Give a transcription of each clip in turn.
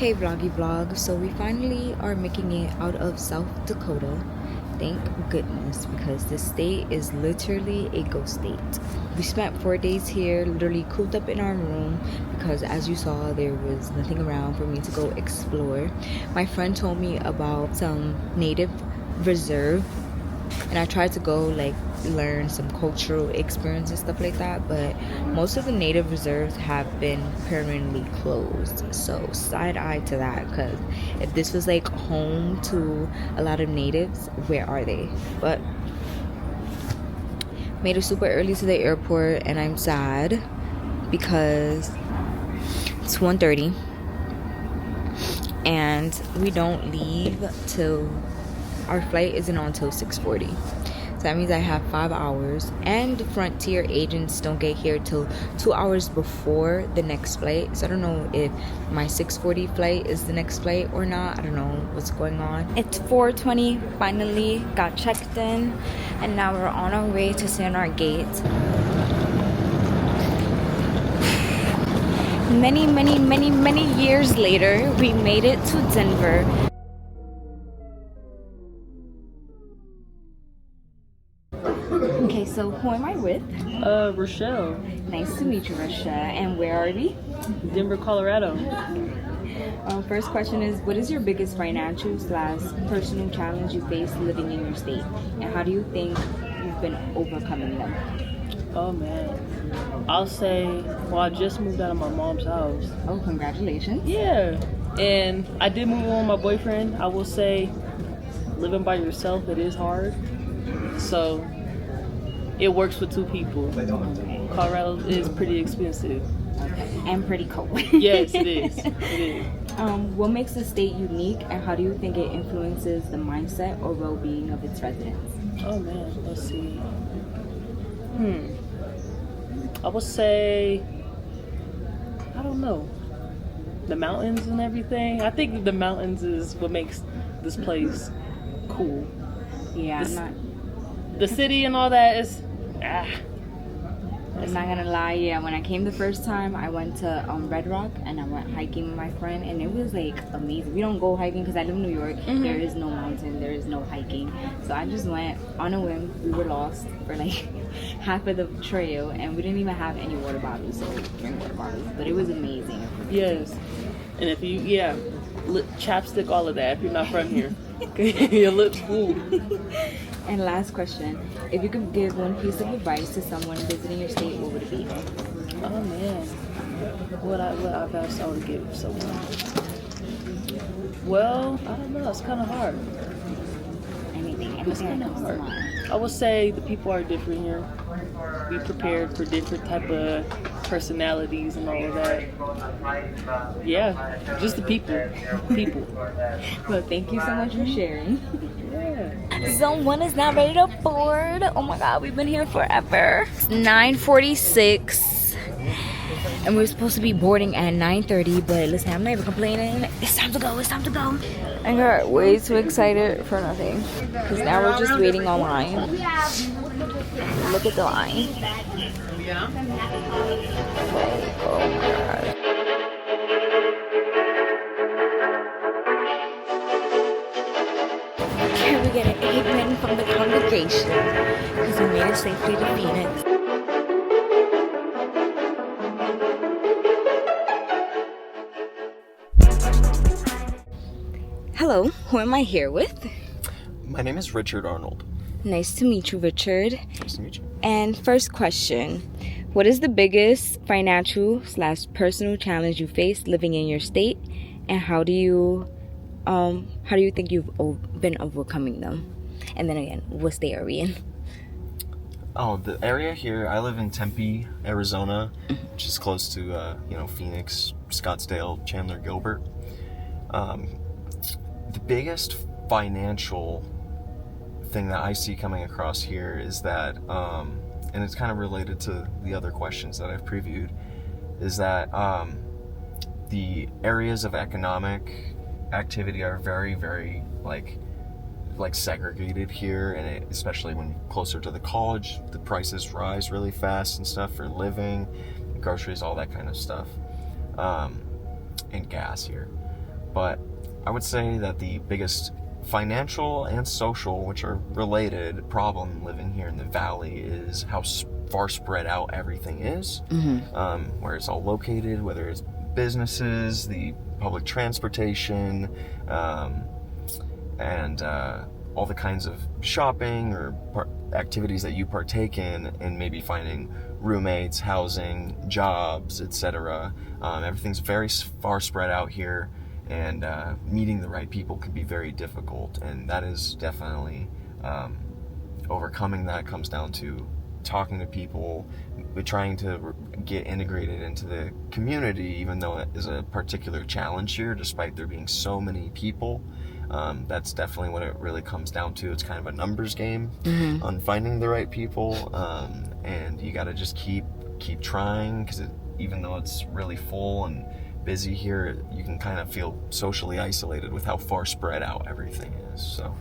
Hey vloggy vlog, so we finally are making it out of South Dakota. Thank goodness, because this state is literally a ghost state. We spent 4 days here, literally cooped up in our room because as you saw there was nothing around for me to go explore. My friend told me about some native reserve and I tried to go like learn some cultural experience and stuff like that, but most of the native reserves have been permanently closed. So side eye to that, because if this was like home to a lot of natives, where are they? But made it super early to the airport and I'm sad because it's 1:30 and we don't leave till our flight isn't on till 6:40. So that means I have 5 hours, and the Frontier agents don't get here till 2 hours before the next flight. So I don't know if my 6:40 flight is the next flight or not. I don't know what's going on. It's 4:20, finally got checked in, and now we're on our way to sit on our gate. Many years later, we made it to Denver. Okay, so who am I with? Rochelle. Nice to meet you, Rochelle. And where are we? Denver, Colorado. First question is, what is your biggest financial / personal challenge you face living in your state? And how do you think you've been overcoming them? Oh man. I'll say, well, I just moved out of my mom's house. Oh, congratulations. Yeah. And I did move on with my boyfriend. I will say, living by yourself, it is hard. So it works for two people. Colorado is pretty expensive. Okay. And pretty cold. Yes, it is. It is. What makes the state unique, and how do you think it influences the mindset or well-being of its residents? Oh man, let's see. I would say, I don't know, the mountains and everything. I think the mountains is what makes this place cool. Yeah, The city and all that is, I'm not gonna lie, yeah, when I came the first time, I went to Red Rock and I went hiking with my friend, and it was like amazing. We don't go hiking because I live in New York. There is no mountain, there is no hiking. So I just went on a whim. We were lost for like half of the trail and we didn't even have any water bottles, so drink water bottles. But it was amazing. Yes. And if you, chapstick, all of that if you're not from here. Your lips full. And last question, if you could give one piece of advice to someone visiting your state, what would it be? Oh man, what advice I would give someone? Well, I don't know. It's kind of hard. Anything that comes to mind. I would say the people are different here. Be prepared for different type of personalities and all of that. Yeah, just the people. Well, thank you so much for sharing. Yeah. Zone 1 is now ready to board. Oh my god, we've been here forever. It's 9:46 and we're supposed to be boarding at 9:30, but listen, I'm not even complaining. It's time to go, it's time to go. I got way too excited for nothing, because now we're just waiting online. Look at the line. Oh my god. Can we get an amen from the congregation? Because we made it safely to Phoenix. Hello, who am I here with? My name is Richard Arnold. Nice to meet you, Richard. Nice to meet you. And first question, what is the biggest financial / personal challenge you face living in your state, and how do you think you've been overcoming them? And then again, what state are we in? Oh, the area here, I live in Tempe, Arizona, which is close to Phoenix, Scottsdale, Chandler, Gilbert. The biggest financial thing that I see coming across here is that, and it's kind of related to the other questions that I've previewed, is that the areas of economic activity are very, very like segregated here, and especially when you're closer to the college, the prices rise really fast and stuff for living, groceries, all that kind of stuff, and gas here. But I would say that the biggest financial and social, which are related, problem living here in the valley is how far spread out everything is, where it's all located, whether it's businesses, the public transportation, and all the kinds of shopping or activities that you partake in, and maybe finding roommates, housing, jobs, etc. Everything's very far spread out here, and meeting the right people can be very difficult, and that is definitely overcoming that comes down to talking to people, trying to get integrated into the community, even though it is a particular challenge here, despite there being so many people. That's definitely what it really comes down to. It's kind of a numbers game on finding the right people, and you got to just keep trying, because even though it's really full and busy here, you can kind of feel socially isolated with how far spread out everything is. So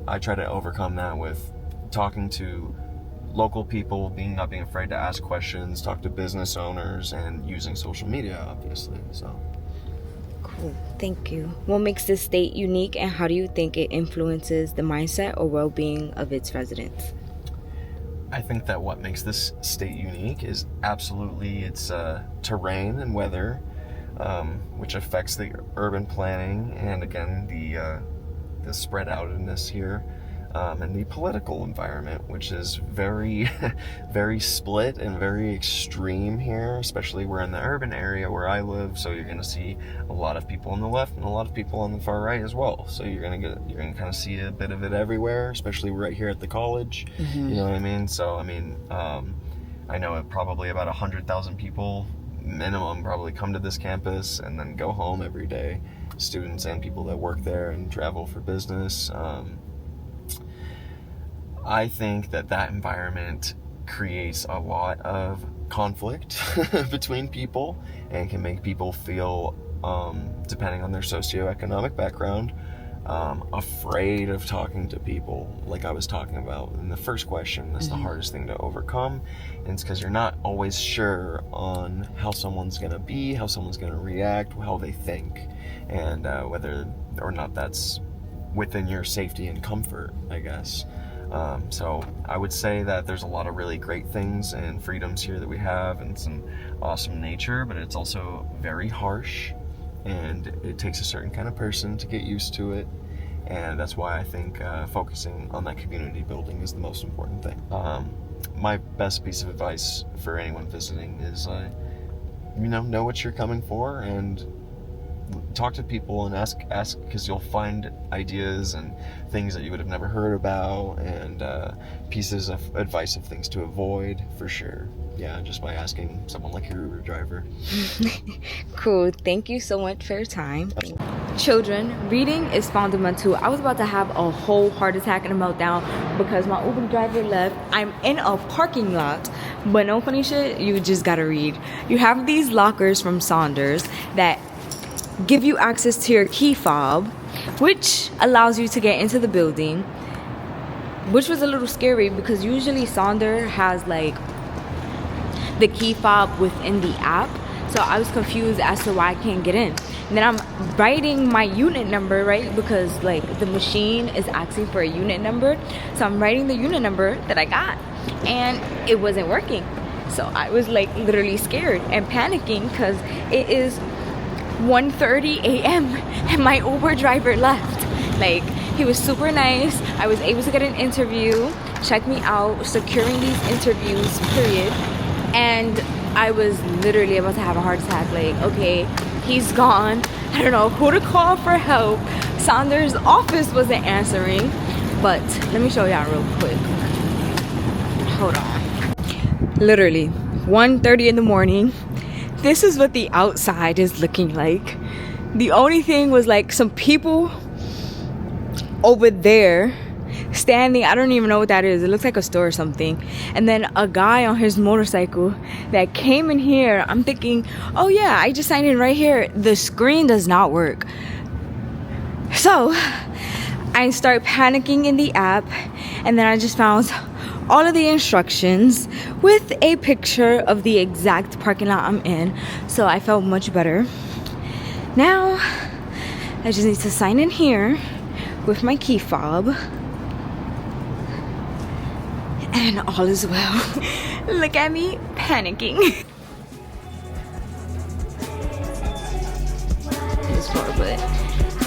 I try to overcome that with talking to local people, not being afraid to ask questions, talk to business owners, and using social media, obviously. So cool, thank you. What makes this state unique, and how do you think it influences the mindset or well-being of its residents? I think that what makes this state unique is absolutely its terrain and weather, which affects the urban planning, and again the spread outedness here, and the political environment, which is very very split and very extreme here. Especially we're in the urban area where I live, so you're going to see a lot of people on the left and a lot of people on the far right as well. So you're going to kind of see a bit of it everywhere, especially right here at the college. You know what I mean? So I mean, I know probably about 100,000 people minimum probably come to this campus and then go home every day, students and people that work there and travel for business. I think that environment creates a lot of conflict between people, and can make people feel, depending on their socioeconomic background, afraid of talking to people, like I was talking about in the first question. That's the hardest thing to overcome, and it's because you're not always sure on how someone's going to be, how someone's going to react, how they think, and whether or not that's within your safety and comfort, I guess. So I would say that there's a lot of really great things and freedoms here that we have, and some awesome nature, but it's also very harsh, and it takes a certain kind of person to get used to it. And that's why I think focusing on that community building is the most important thing. My best piece of advice for anyone visiting is, know what you're coming for, and talk to people and ask, because you'll find ideas and things that you would have never heard about, and pieces of advice of things to avoid, for sure. Yeah, just by asking someone like your Uber driver. Cool, thank you so much for your time. Children, reading is fundamental. I was about to have a whole heart attack and a meltdown because my Uber driver left. I'm in a parking lot, but no funny shit, you just gotta read. You have these lockers from Saunders that give you access to your key fob, which allows you to get into the building, which was a little scary because usually Sonder has like the key fob within the app, so I was confused as to why I can't get in. And then I'm writing my unit number, right, because like the machine is asking for a unit number, so I'm writing the unit number that I got, and it wasn't working. So I was like literally scared and panicking because it is 1:30 a.m. and my Uber driver left. Like, he was super nice. I was able to get an interview, check me out, securing these interviews, period. And I was literally about to have a heart attack. Like, okay, he's gone. I don't know who to call for help. Saunders' office wasn't answering. But let me show y'all real quick. Hold on. Literally 1:30 in the morning. This is what the outside is looking like. The only thing was like some people over there standing. I don't even know what that is. It looks like a store or something. And then a guy on his motorcycle that came in here. I'm thinking, oh yeah, I just signed in right here. The screen does not work. So I start panicking in the app, and then I just found all of the instructions with a picture of the exact parking lot I'm in, so I felt much better. Now I just need to sign in here with my key fob. And all is well. Look at me panicking. This far, but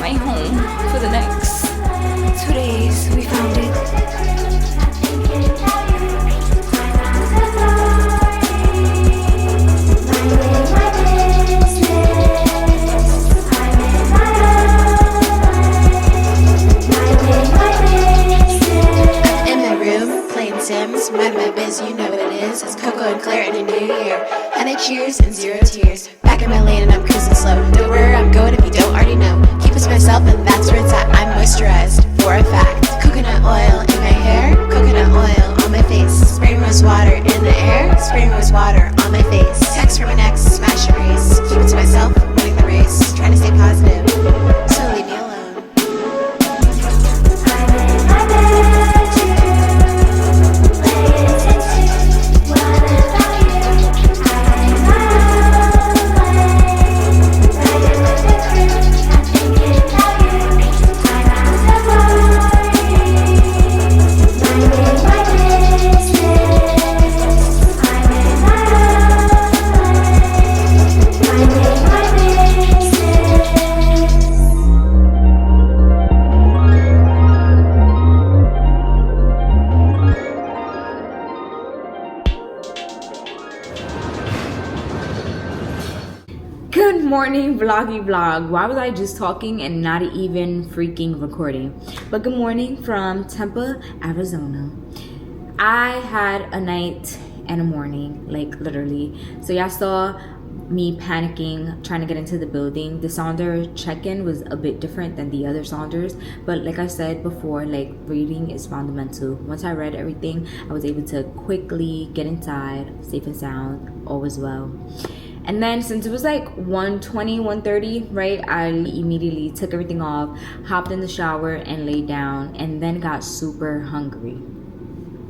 my home for the next 2 days. We found it. Sims, mind my biz, you know what it is. It's Coco and Claire in a new year. And they cheers and 0 tears. Back in my lane and I'm cruising slow. Know where I'm going if you don't already know. Keep it to myself and that's where it's at. I'm moisturized for a fact. Coconut oil in my hair, coconut oil on my face. Spraying rose water in the air, spraying rose water on my face. Text from an ex, smash and race. Keep it to myself, winning the race. Trying to stay positive, so leave me alone. Good morning, vloggy vlog. Why was I just talking and not even freaking recording? But good morning from Tempe, Arizona. I had a night and a morning, like literally. So y'all saw me panicking, trying to get into the building. The Sonder check-in was a bit different than the other Sonders, but like I said before, like reading is fundamental. Once I read everything, I was able to quickly get inside, safe and sound, all was well. And then since it was like 1:20, 1:30, right, I immediately took everything off, hopped in the shower and laid down, and then got super hungry.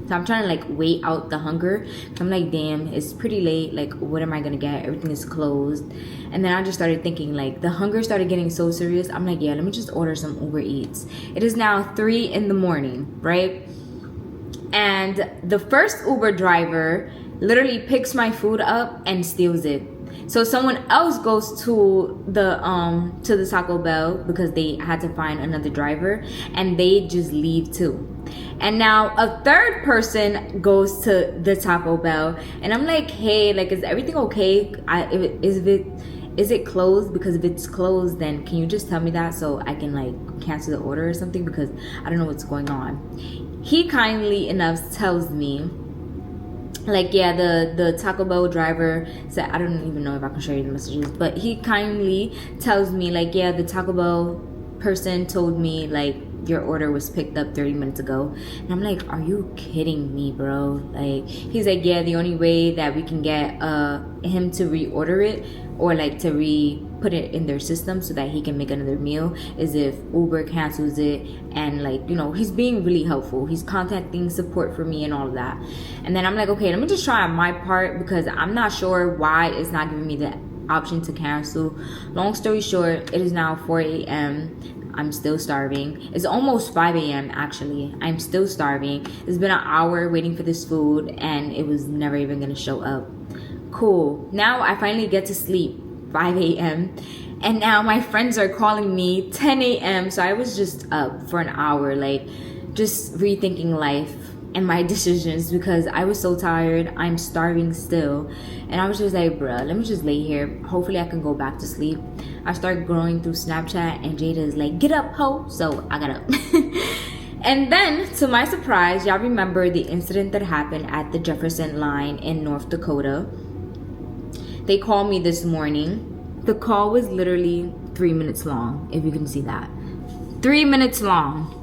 So I'm trying to like wait out the hunger. I'm like, damn, it's pretty late. Like, what am I gonna get? Everything is closed. And then I just started thinking, like, the hunger started getting so serious. I'm like, yeah, let me just order some Uber Eats. It is now 3 in the morning, right? And the first Uber driver literally picks my food up and steals it. So someone else goes to the Taco Bell because they had to find another driver, and they just leave too. And now a third person goes to the Taco Bell, and I'm like, hey, like, is everything okay? Is it closed? Because if it's closed, then can you just tell me that so I can like cancel the order or something, because I don't know what's going on. He kindly enough tells me, like, yeah, the Taco Bell driver said, I don't even know if I can show you the messages, but he kindly tells me, like, yeah, the Taco Bell person told me, like, your order was picked up 30 minutes ago. And I'm like, are you kidding me, bro? Like, he's like, yeah, the only way that we can get him to reorder it, or like to put it in their system so that he can make another meal, is if Uber cancels it. And like, you know, he's being really helpful. He's contacting support for me and all of that. And then I'm like, okay, let me just try on my part, because I'm not sure why it's not giving me the option to cancel. Long story short, it is now 4 a.m. I'm still starving. It's almost 5 a.m. actually. I'm still starving. It's been an hour waiting for this food, and it was never even gonna show up. Cool. Now I finally get to sleep 5 a.m. and now my friends are calling me 10 a.m. So I was just up for an hour, like just rethinking life and my decisions, because I was so tired. I'm starving still, and I was just like, bruh, let me just lay here. Hopefully I can go back to sleep. I started going through Snapchat, and Jada is like, get up, ho. So I got up. And then, to my surprise, y'all remember the incident that happened at the Jefferson line in North Dakota. They called me this morning. The call was literally 3 minutes long, if you can see that. 3 minutes long.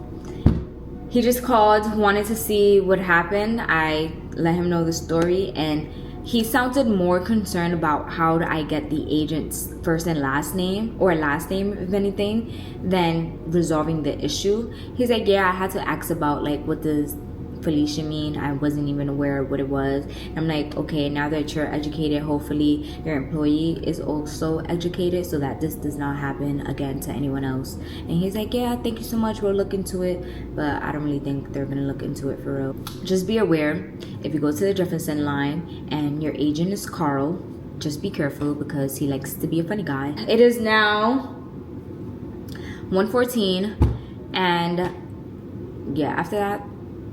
He just called, wanted to see what happened. I let him know the story, and he sounded more concerned about how do I get the agent's first and last name, or last name if anything, than resolving the issue. He's like, yeah, I had to ask about like what the Felicia mean? I wasn't even aware of what it was. And I'm like, okay, now that you're educated, hopefully your employee is also educated so that this does not happen again to anyone else. And he's like, yeah, thank you so much, we'll look into it. But I don't really think they're gonna look into it for real. Just be aware, if you go to the Jefferson line and your agent is Carl, just be careful because he likes to be a funny guy. It is now 1:14, and yeah, after that,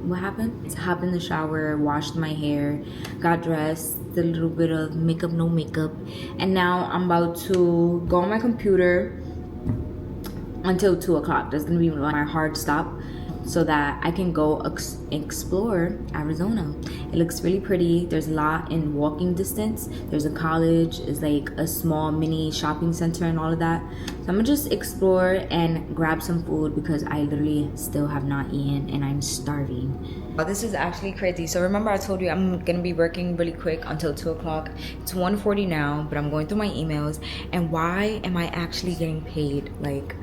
what happened? I hopped in the shower, washed my hair, got dressed, did a little bit of makeup, no makeup, and now I'm about to go on my computer until 2 o'clock. That's gonna be my hard stop so that I can go explore Arizona. It looks really pretty. There's a lot in walking distance. There's a college, it's like a small mini shopping center and all of that. So I'm gonna just explore and grab some food because I literally still have not eaten and I'm starving. Oh, this is actually crazy. So remember I told you I'm gonna be working really quick until 2 o'clock. It's 1:40 now, but I'm going through my emails. And why am I actually getting paid? Like,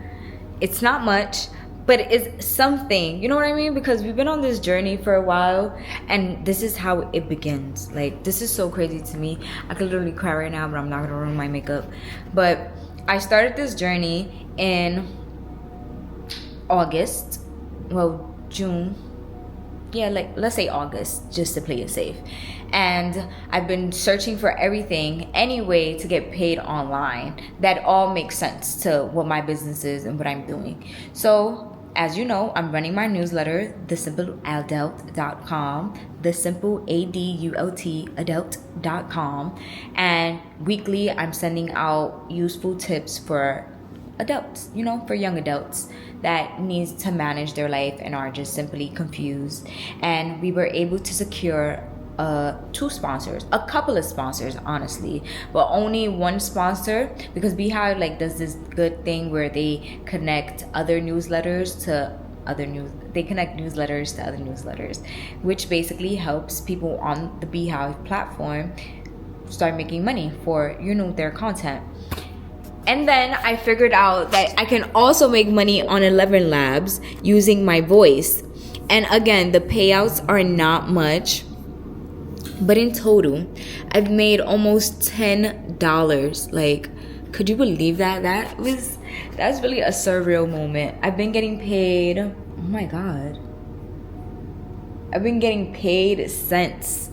it's not much, but it's something, you know what I mean? Because we've been on this journey for a while and this is how it begins. Like, this is so crazy to me. I could literally cry right now, but I'm not gonna ruin my makeup. But I started this journey in August, well, June. Yeah, like, let's say August, just to play it safe. And I've been searching for everything, any way to get paid online that all makes sense to what my business is and what I'm doing. So, as you know, I'm running my newsletter, thesimpleadult.com, thesimpleadult.com, and weekly I'm sending out useful tips for adults, you know, for young adults that needs to manage their life and are just simply confused. And we were able to secure 2 sponsors, a couple of sponsors honestly, but only one sponsor because Beehive like does this good thing where they connect other newsletters to other newsletters, which basically helps people on the Beehive platform start making money for, you know, their content. And then I figured out that I can also make money on 11 Labs using my voice. And again, the payouts are not much, but in total, I've made almost $10. Like, could you believe that? That's really a surreal moment. I've been getting paid, oh my God. I've been getting paid cents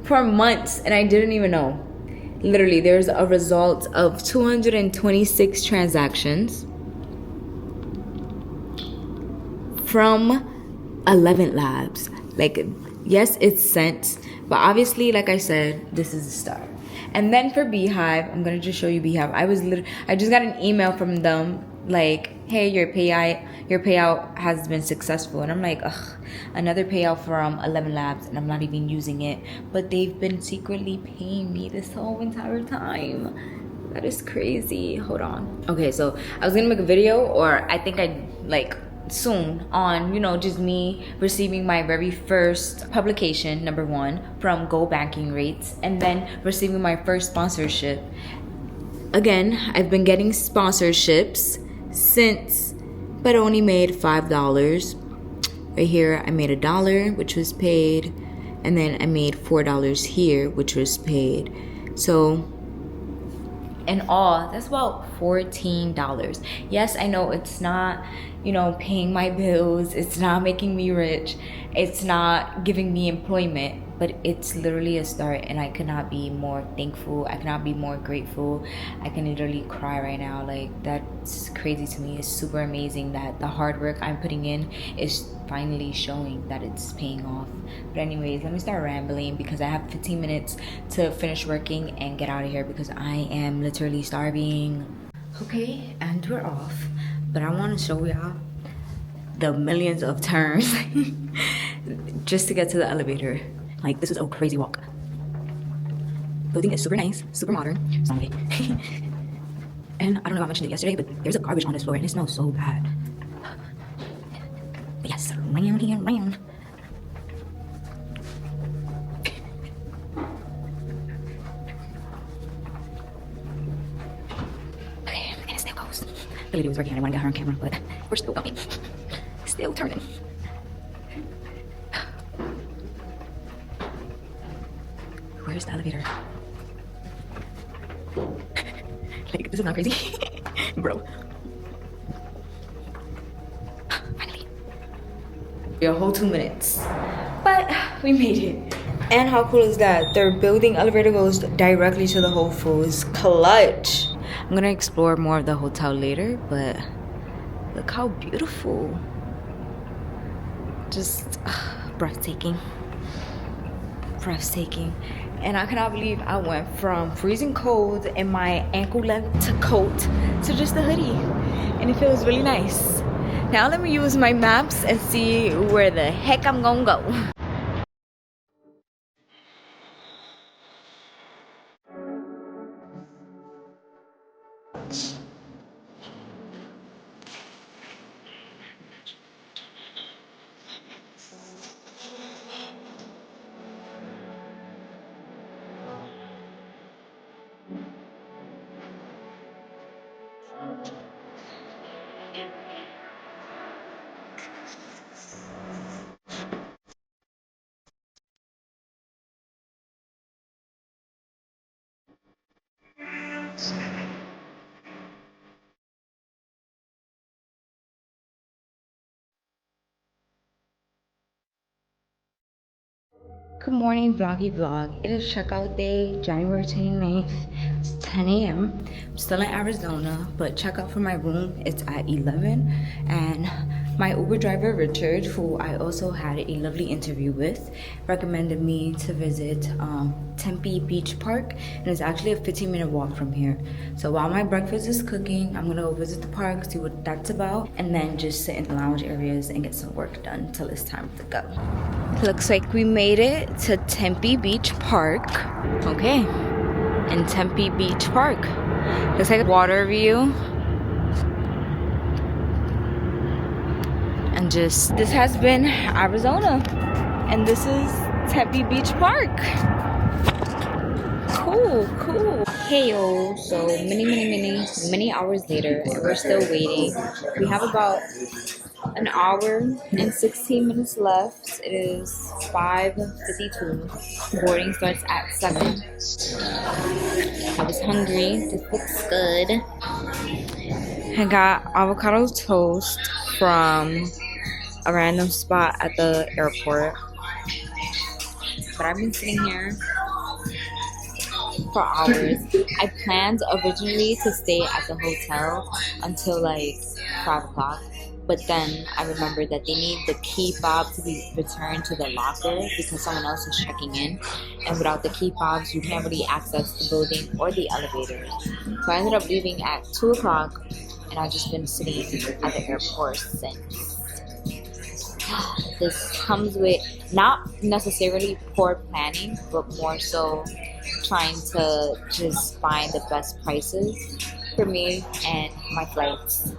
for months, and I didn't even know. Literally, there's a result of 226 transactions from 11 Labs. Like, yes, it's cents, but obviously, like I said, this is the start. And then for Beehive, I'm gonna just show you Beehive. I just got an email from them like, hey, your payout has been successful. And I'm like, ugh, another payout from 11 Labs, and I'm not even using it. But they've been secretly paying me this whole entire time. That is crazy. Hold on. Okay, so I was gonna make a video, or I think soon on, you know, just me receiving my very first publication, number 1, from Go Banking Rates, and then receiving my first sponsorship. Again, I've been getting sponsorships since, but only made $5. Right here, I made $1, which was paid, and then I made $4 here, which was paid. So in all, that's about $14. Yes, I know it's not, you know, paying my bills, it's not making me rich, it's not giving me employment, but it's literally a start, and I could not be more thankful. I cannot be more grateful. I can literally cry right now. Like, that's crazy to me. It's super amazing that the hard work I'm putting in is finally showing that it's paying off. But anyways, let me start rambling because I have 15 minutes to finish working and get out of here because I am literally starving. Okay, and we're off. But I want to show y'all the millions of turns just to get to the elevator. Like, this is a crazy walk. Building is super nice, super modern. So, and I don't know if I mentioned it yesterday, but there's a garbage on this floor and it smells so bad. But yes, round here, round. Okay, and it still goes. The lady was working, I didn't want to get her on camera, but we're still going. Still turning. Where's the elevator? Like, this is not crazy. Bro. Finally. A whole 2 minutes. But we made it. And how cool is that? Their building elevator goes directly to the Whole Foods. Clutch. I'm gonna explore more of the hotel later, but look how beautiful. Just breathtaking. Breathtaking. And I cannot believe I went from freezing cold in my ankle length coat to just a hoodie. And it feels really nice. Now let me use my maps and see where the heck I'm gonna go. Good morning, vloggy vlog. It is checkout day, January 29th. It's 10 a.m. I'm still in Arizona, but checkout for my room it's at 11. And my Uber driver, Richard, who I also had a lovely interview with, recommended me to visit Tempe Beach Park. And it's actually a 15-minute walk from here. So while my breakfast is cooking, I'm gonna go visit the park, see what that's about, and then just sit in the lounge areas and get some work done till it's time to go. Looks like we made it to Tempe Beach Park. Okay, in Tempe Beach Park. Looks like a water view. And just, this has been Arizona. And this is Tempe Beach Park. Cool, cool. Hey yo, so many hours later, and we're still waiting. We have about an hour and 16 minutes left. It is 5:52. Boarding starts at 7. I was hungry. This looks good. I got avocado toast from a random spot at the airport. But I've been sitting here for hours. I planned originally to stay at the hotel until like 5 o'clock. But then I remembered that they need the key fob to be returned to the locker because someone else is checking in. And without the key fobs, you can't really access the building or the elevators. So I ended up leaving at 2 o'clock, and I've just been sitting at the airport since. This comes with not necessarily poor planning, but more so trying to just find the best prices for me and my flights.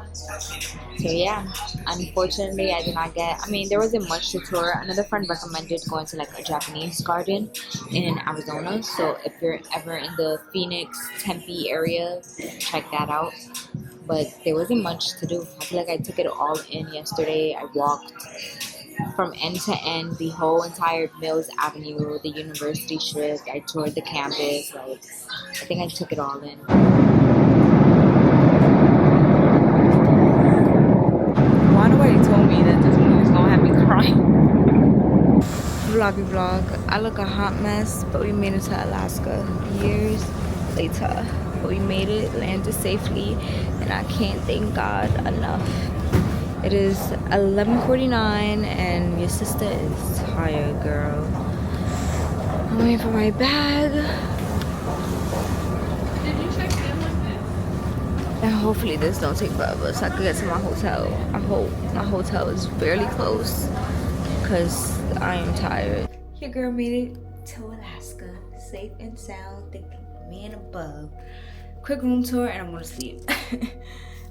So yeah, unfortunately I did not get, there wasn't much to tour. Another friend recommended going to like a Japanese garden in Arizona. So if you're ever in the Phoenix, Tempe area, check that out. But there wasn't much to do. I feel like I took it all in yesterday. I walked from end to end, the whole entire Mills Avenue, the University Strip. I toured the campus. Like, I think I took it all in. Why nobody told me that this movie was gonna have me crying? Vloggy vlog. I look a hot mess, but we made it to Alaska years later. But we made it, landed safely, and I can't thank God enough. It is 11:49 and your sister is tired, girl. I'm waiting for my bag. Did you check in like this? And hopefully this don't take forever so I can get to my hotel. I hope my hotel is fairly close because I am tired. Your girl made it to Alaska, safe and sound, thank man above. Quick room tour and I'm gonna sleep.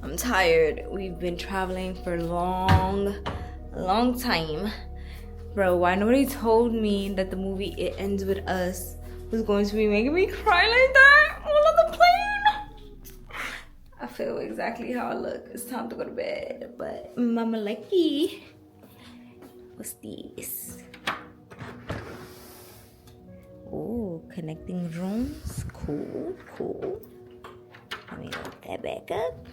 I'm tired. We've been traveling for a long time. Bro, why nobody told me that the movie It Ends With Us was going to be making me cry like that all on the plane? I feel exactly how I look. It's time to go to bed. But Mama Lucky, what's this? Oh, connecting rooms. Cool, cool. Let me look that back up.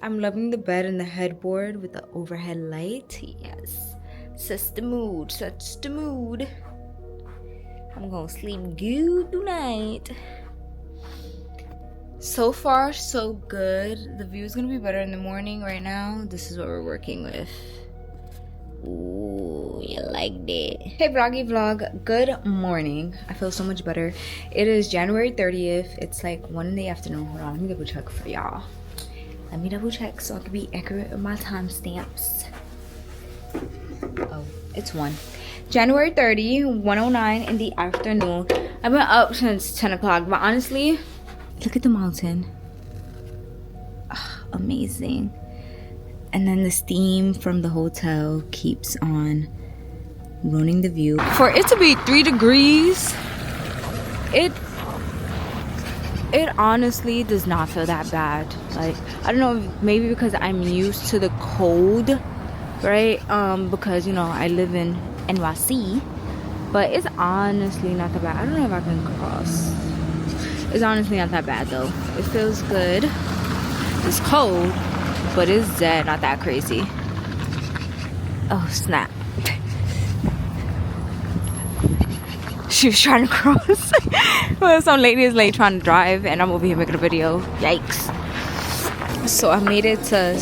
I'm loving the bed and the headboard with the overhead light. Yes, sets the mood, sets the mood. I'm gonna sleep good tonight. So far, so good. The view is gonna be better in the morning. Right now, this is what we're working with. Ooh, you like that? Hey vloggy vlog, good morning. I feel so much better. It is January 30th. It's like 1 in the afternoon. Hold on, let me double check for y'all. Let me double check so I can be accurate with my timestamps. Oh, it's 1. January 30, 1:09 in the afternoon. I've been up since 10 o'clock, but honestly, look at the mountain. Oh, amazing. And then the steam from the hotel keeps on ruining the view. For it to be 3 degrees, it honestly does not feel that bad. Like, I don't know, maybe because I'm used to the cold, right? Because, you know, I live in NYC, but it's honestly not that bad. I don't know if I can cross. It's honestly not that bad though. It feels good. It's cold, but it's dead not that crazy. Oh snap. She was trying to cross. Well, some lady is late trying to drive and I'm over here making a video. Yikes. So I made it to,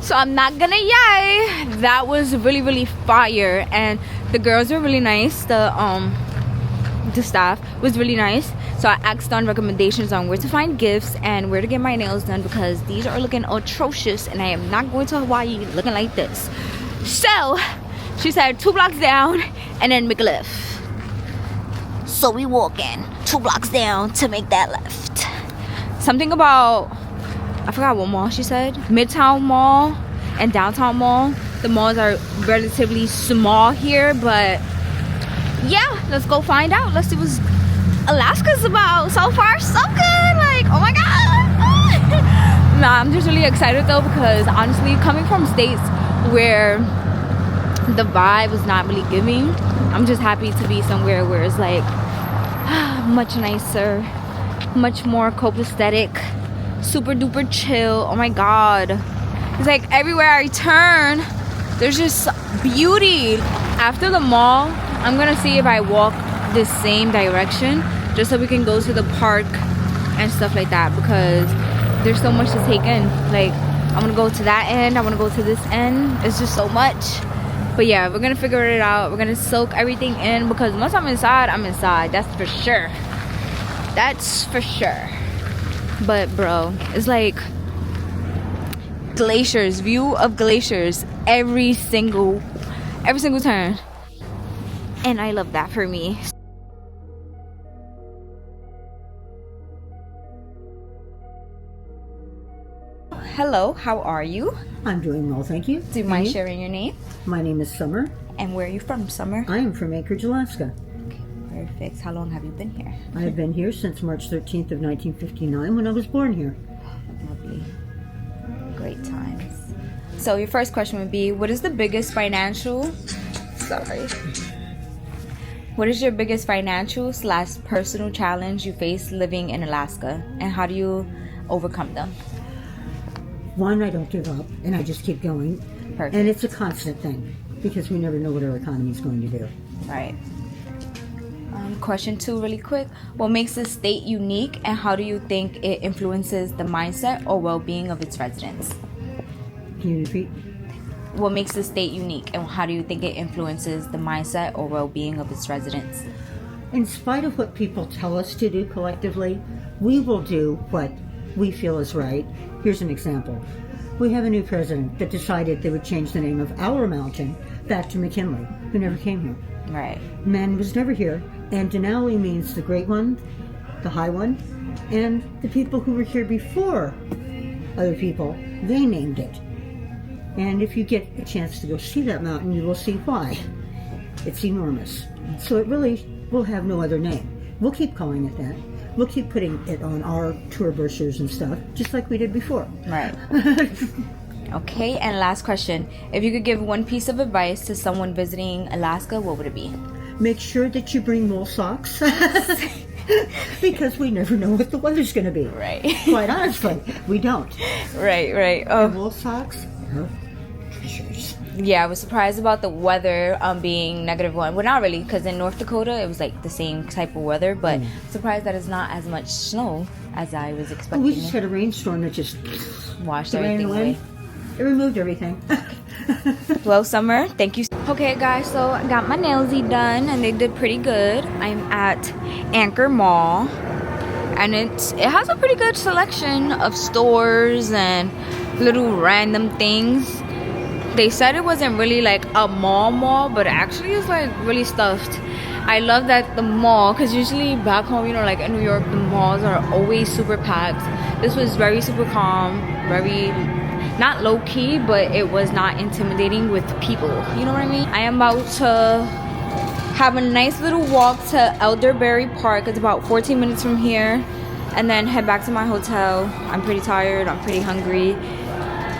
so I'm not gonna yay, that was really, really fire. And the girls were really nice. The staff was really nice. So I asked on recommendations on where to find gifts and where to get my nails done, because these are looking atrocious and I am not going to Hawaii looking like this. So she said 2 blocks down and then make a left. So we walking 2 blocks down to make that left. Something about, I forgot what mall she said. Midtown Mall and Downtown Mall. The malls are relatively small here, but yeah, let's go find out. Let's see what Alaska's about. So far, so good. Like, oh my god. Nah, I'm just really excited though, because honestly, coming from states where the vibe is not really giving, I'm just happy to be somewhere where it's like much nicer, much more copacetic, super duper chill. Oh my god, it's like everywhere I turn there's just beauty. After the mall, I'm gonna see if I walk the same direction just so we can go to the park and stuff like that, because there's so much to take in. Like, I want to go to that end, I want to go to this end. It's just so much. But yeah, we're gonna figure it out. We're gonna soak everything in, because once I'm inside, I'm inside. That's for sure. That's for sure. But bro, it's like glaciers, view of glaciers every single turn. And I love that for me. Hello, how are you? I'm doing well, thank you. Do you mind sharing your name? My name is Summer. And where are you from, Summer? I am from Anchorage, Alaska. Okay, perfect. How long have you been here? I have been here since March 13th of 1959 when I was born here. Lovely. Great times. So your first question would be, what is the biggest financial... What is your biggest financial / personal challenge you face living in Alaska? And how do you overcome them? One, I don't give up, and I just keep going. Perfect. And it's a constant thing, because we never know what our economy is going to do. Right. Question 2 really quick. What makes the state unique, and how do you think it influences the mindset or well-being of its residents? Can you repeat? What makes the state unique, and how do you think it influences the mindset or well-being of its residents? In spite of what people tell us to do collectively, we will do what we feel is right. Here's an example. We have a new president that decided they would change the name of our mountain back to McKinley, who never came here. Right. Man was never here, and Denali means the great one, the high one, and the people who were here before other people, they named it. And if you get a chance to go see that mountain, you will see why. It's enormous. So it really will have no other name. We'll keep calling it that. We'll keep putting it on our tour brochures and stuff, just like we did before. Right. Okay, and last question. If you could give one piece of advice to someone visiting Alaska, what would it be? Make sure that you bring wool socks because we never know what the weather's going to be. Right. Quite honestly, we don't. Right. Oh, Wool socks are treasures. yeah, I was surprised about the weather being -1. Well, not really, because in North Dakota it was like the same type of weather, but surprised that it's not as much snow as I was Oh, expecting. we just had a rainstorm that just Washed ran everything away. away. It removed everything. Well, Summer, thank you. Okay, guys, so I got my nailsy done and they did pretty good. I'm at Anchor Mall, and it has a pretty good selection of stores and little random things. They said it wasn't really like a mall, but actually it's like really stuffed. I love that the mall, because usually back home, you know, like in New York, the malls are always super packed. This was very super calm, very not low-key, but it was not intimidating with people, you know what I mean? I am about to have a nice little walk to Elderberry Park. It's about 14 minutes from here, and then head back to my hotel. I'm pretty tired, I'm pretty hungry,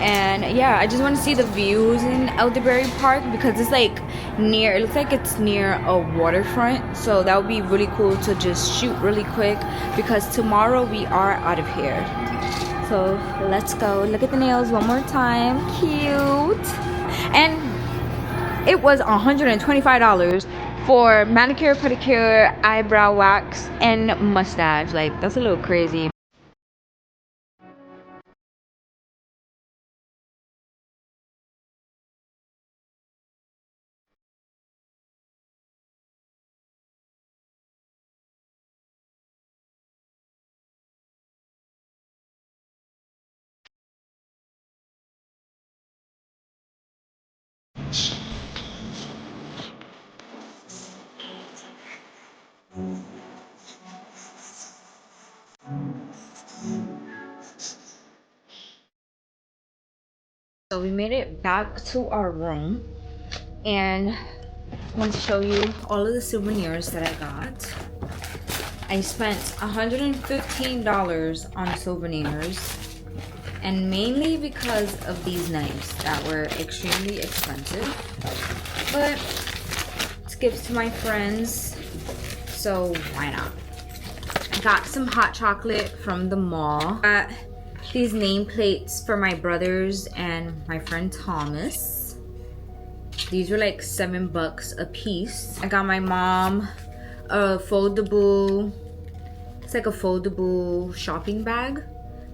and yeah, I just want to see the views in Elderberry Park because it's like near, it looks like it's near a waterfront, so that would be really cool to just shoot really quick because tomorrow we are out of here. So let's go. Look at the nails one more time. Cute. And it was $125 for manicure, pedicure, eyebrow wax, and mustache. Like, that's a little crazy. So we made it back to our room, and I want to show you all of the souvenirs that I got. I spent $115 on souvenirs, and mainly because of these knives that were extremely expensive, but it's gifts to my friends, so why not? I got some hot chocolate from the mall. Got these nameplates for my brothers and my friend Thomas. These were like $7 a piece. I got my mom a foldable, it's like a foldable shopping bag,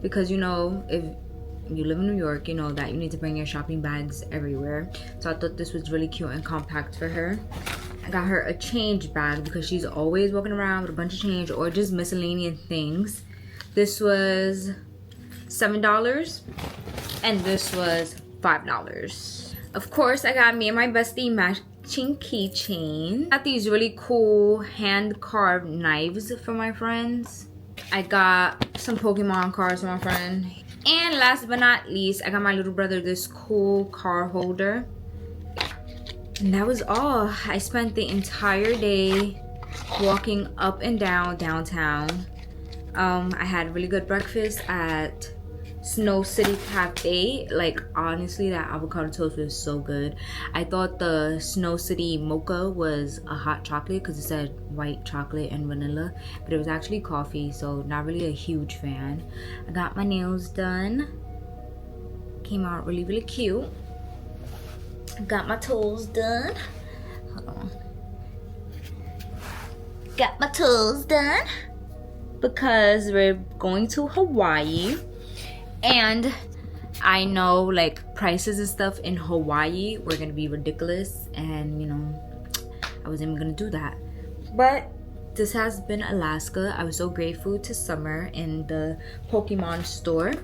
because you know, if you live in New York, you know that you need to bring your shopping bags everywhere. So I thought this was really cute and compact for her. I got her a change bag because she's always walking around with a bunch of change or just miscellaneous things. This was $7 and this was $5. Of course, I got me and my bestie matching keychain. Got these really cool hand carved knives for my friends. I got some Pokemon cards for my friend. And last but not least, I got my little brother this cool car holder. And that was all. I spent the entire day walking up and down downtown. I had really good breakfast at Snow City Cafe. Like, honestly, that avocado toast was so good. I thought the Snow City mocha was a hot chocolate because it said white chocolate and vanilla, but it was actually coffee, so not really a huge fan. I got my nails done. Came out really, really cute. Got my toes done. Hold on. Got my toes done because we're going to Hawaii. And I know like prices and stuff in Hawaii were gonna be ridiculous, and you know, I wasn't even gonna do that. But this has been Alaska. I was so grateful to Summer in the Pokemon store.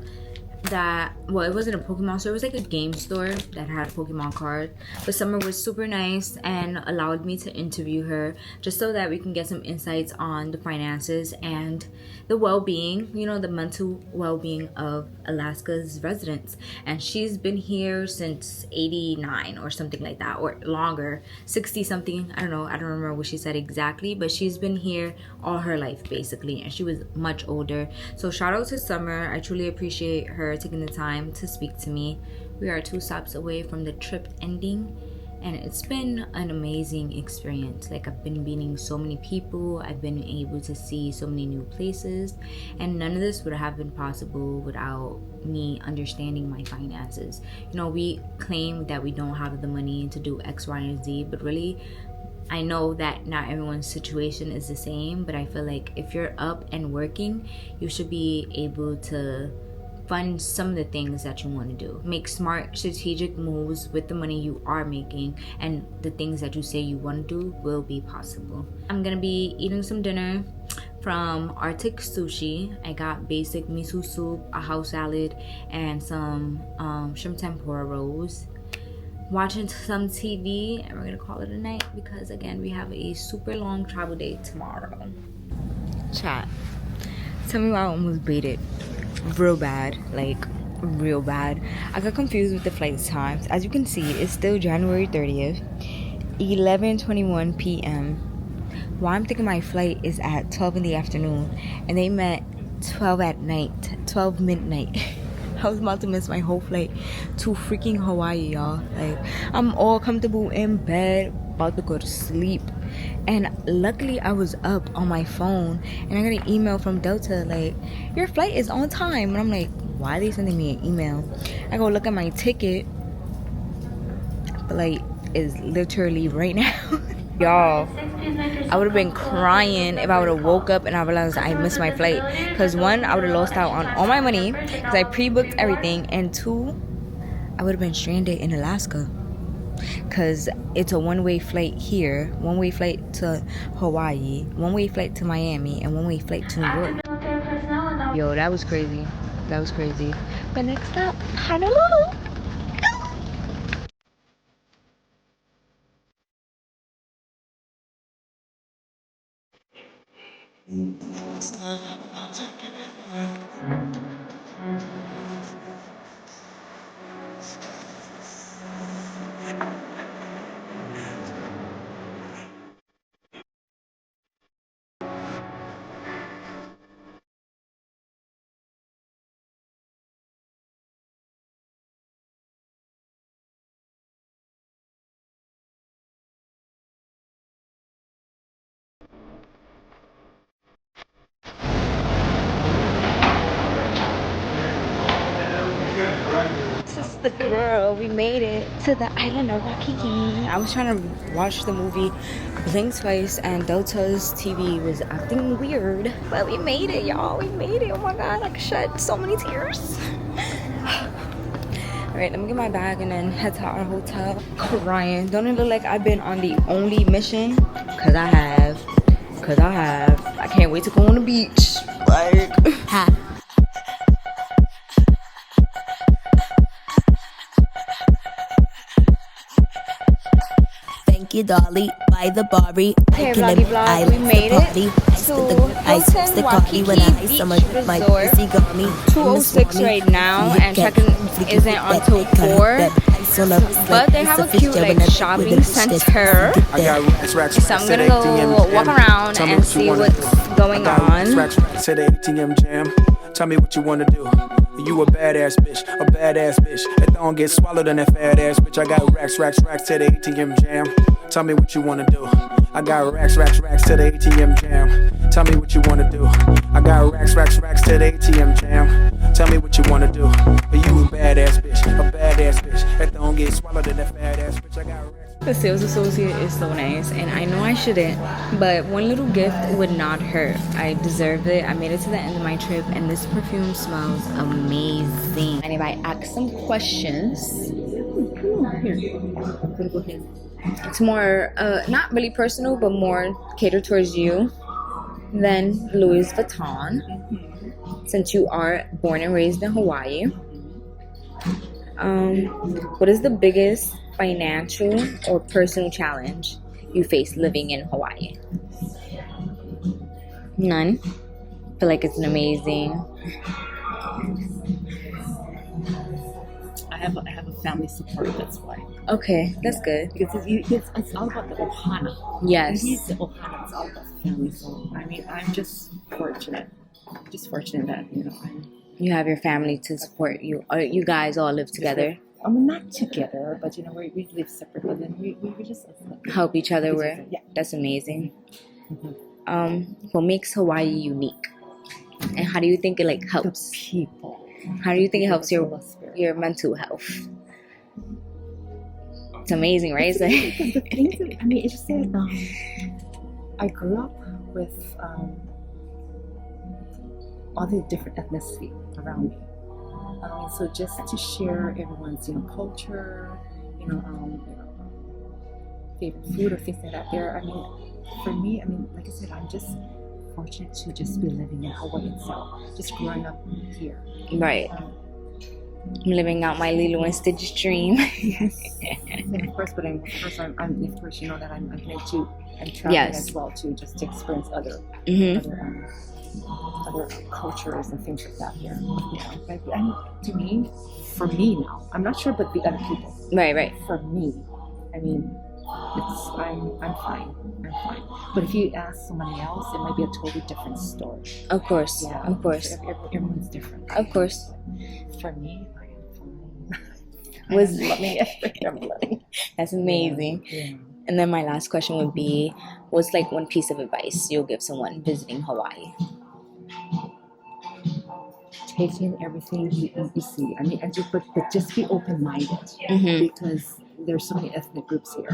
That, well, it wasn't a Pokemon store, it was like a game store that had a Pokemon card. But Summer was super nice and allowed me to interview her just so that we can get some insights on the finances and the well-being, you know, the mental well-being of Alaska's residents. And she's been here since 89 or something like that, or longer, 60 something, I don't know, I don't remember what she said exactly, but she's been here all her life basically, and she was much older. So shout out to Summer. I truly appreciate her for taking the time to speak to me. We are 2 stops away from the trip ending, and it's been an amazing experience. Like, I've been meeting so many people, I've been able to see so many new places, and none of this would have been possible without me understanding my finances. You know, we claim that we don't have the money to do X, Y, and Z, but really, I know that not everyone's situation is the same, but I feel like if you're up and working, you should be able to fund some of the things that you want to do. Make smart, strategic moves with the money you are making, and the things that you say you want to do will be possible. I'm gonna be eating some dinner from Arctic Sushi. I got basic miso soup, a house salad, and some shrimp tempura rolls. Watching some TV, and we're gonna call it a night because again, we have a super long travel day tomorrow. Chat, tell me why I almost baited real bad, like real bad. I got confused with the flight times. As you can see, it's still January 30th, 11:21 p.m. Why I'm thinking my flight is at 12 in the afternoon, and they meant 12 at night, 12 midnight. I was about to miss my whole flight to freaking Hawaii, y'all. Like, I'm all comfortable in bed, about to go to sleep, and luckily I was up on my phone, and I got an email from Delta like, your flight is on time, and I'm like, why are they sending me an email? I go look at my ticket, flight is literally right now. Y'all, I would have been crying if I would have woke up and I realized I missed my flight, because 1, I would have lost out on all my money because I pre-booked everything, and 2, I would have been stranded in Alaska because it's a one-way flight here, one-way flight to Hawaii, one-way flight to Miami, and one-way flight to New York. Yo, that was crazy. That was crazy. But next up, Honolulu. This is the girl. We made it to the island of Waikiki. I was trying to watch the movie Blink Twice, and Delta's TV was acting weird. But we made it, y'all. We made it. Oh my god, I could shed so many tears. Alright, let me get my bag and then head to our hotel. Crying. Don't it look like I've been on the only mission? Cause I have. I can't wait to go on the beach. Like, ha. You dolly by the Barbie. Okay, vloggy vlog, we made it to Hilton Waikiki Beach Resort. 2:06 right now, and check-in isn't until 4. But they have a cute like shopping center. So I'm gonna go walk around and see what's going on. To the ATM jam. Tell me what you wanna do. You a badass bitch, That don't get swallowed in that fat ass bitch. I got racks to the ATM jam. Tell me what you wanna do. I got racks to the ATM jam. Tell me what you wanna do. I got racks to the ATM jam. Tell me what you wanna do. You a badass bitch, That don't get swallowed in that fat ass bitch. I got racks. The sales associate is so nice, and I know I shouldn't, but one little gift would not hurt. I deserve it. I made it to the end of my trip, and this perfume smells amazing. And if I ask some questions, it's more not really personal, but more catered towards you than Louis Vuitton, since you are born and raised in Hawaii. What is the biggest financial or personal challenge you face living in Hawaii? None. I feel like it's an amazing. I have a family support, that's why. Okay, that's good. Because it's all about the ohana. Yes. It's the ohana, it's all about the family. So I mean, I'm just fortunate that, you know, I'm You have your family to support you, or you guys all live together, We're not together, but you know we live separate. But then we just help each other. Where Yeah. that's amazing. What makes Hawaii unique, and how do you think it like The helps? people. How do you think it helps Full of spirit. your mental health? It's amazing, right? It's like The things that, I mean, it's just that I grew up with all the different ethnicity around me. So just to share everyone's, culture, favorite food or things like that. There, I mean, for me, I mean, like I said, I'm just fortunate to just be living in Hawaii itself, just growing up here. right. Um, I'm living out my Lilo and Stitch dream. Yes. And of course, but I'm of course, you know that I'm heading to and traveling Yes. as well to just to experience other other cultures and things like that here. But to me, for me now, I'm not sure about the other people. Right. For me, I mean, I'm fine. I'm fine. But if you ask somebody else, it might be a totally different story. Of course. Yeah, Of course. Everyone's different. Of course. For me, I am fine. Was- I'm loving it. I'm loving it. That's amazing. Yeah. And then my last question would be, what's like one piece of advice you'll give someone visiting Hawaii? Take in everything you see. I mean, but just be open-minded Mm-hmm. because there's so many ethnic groups here.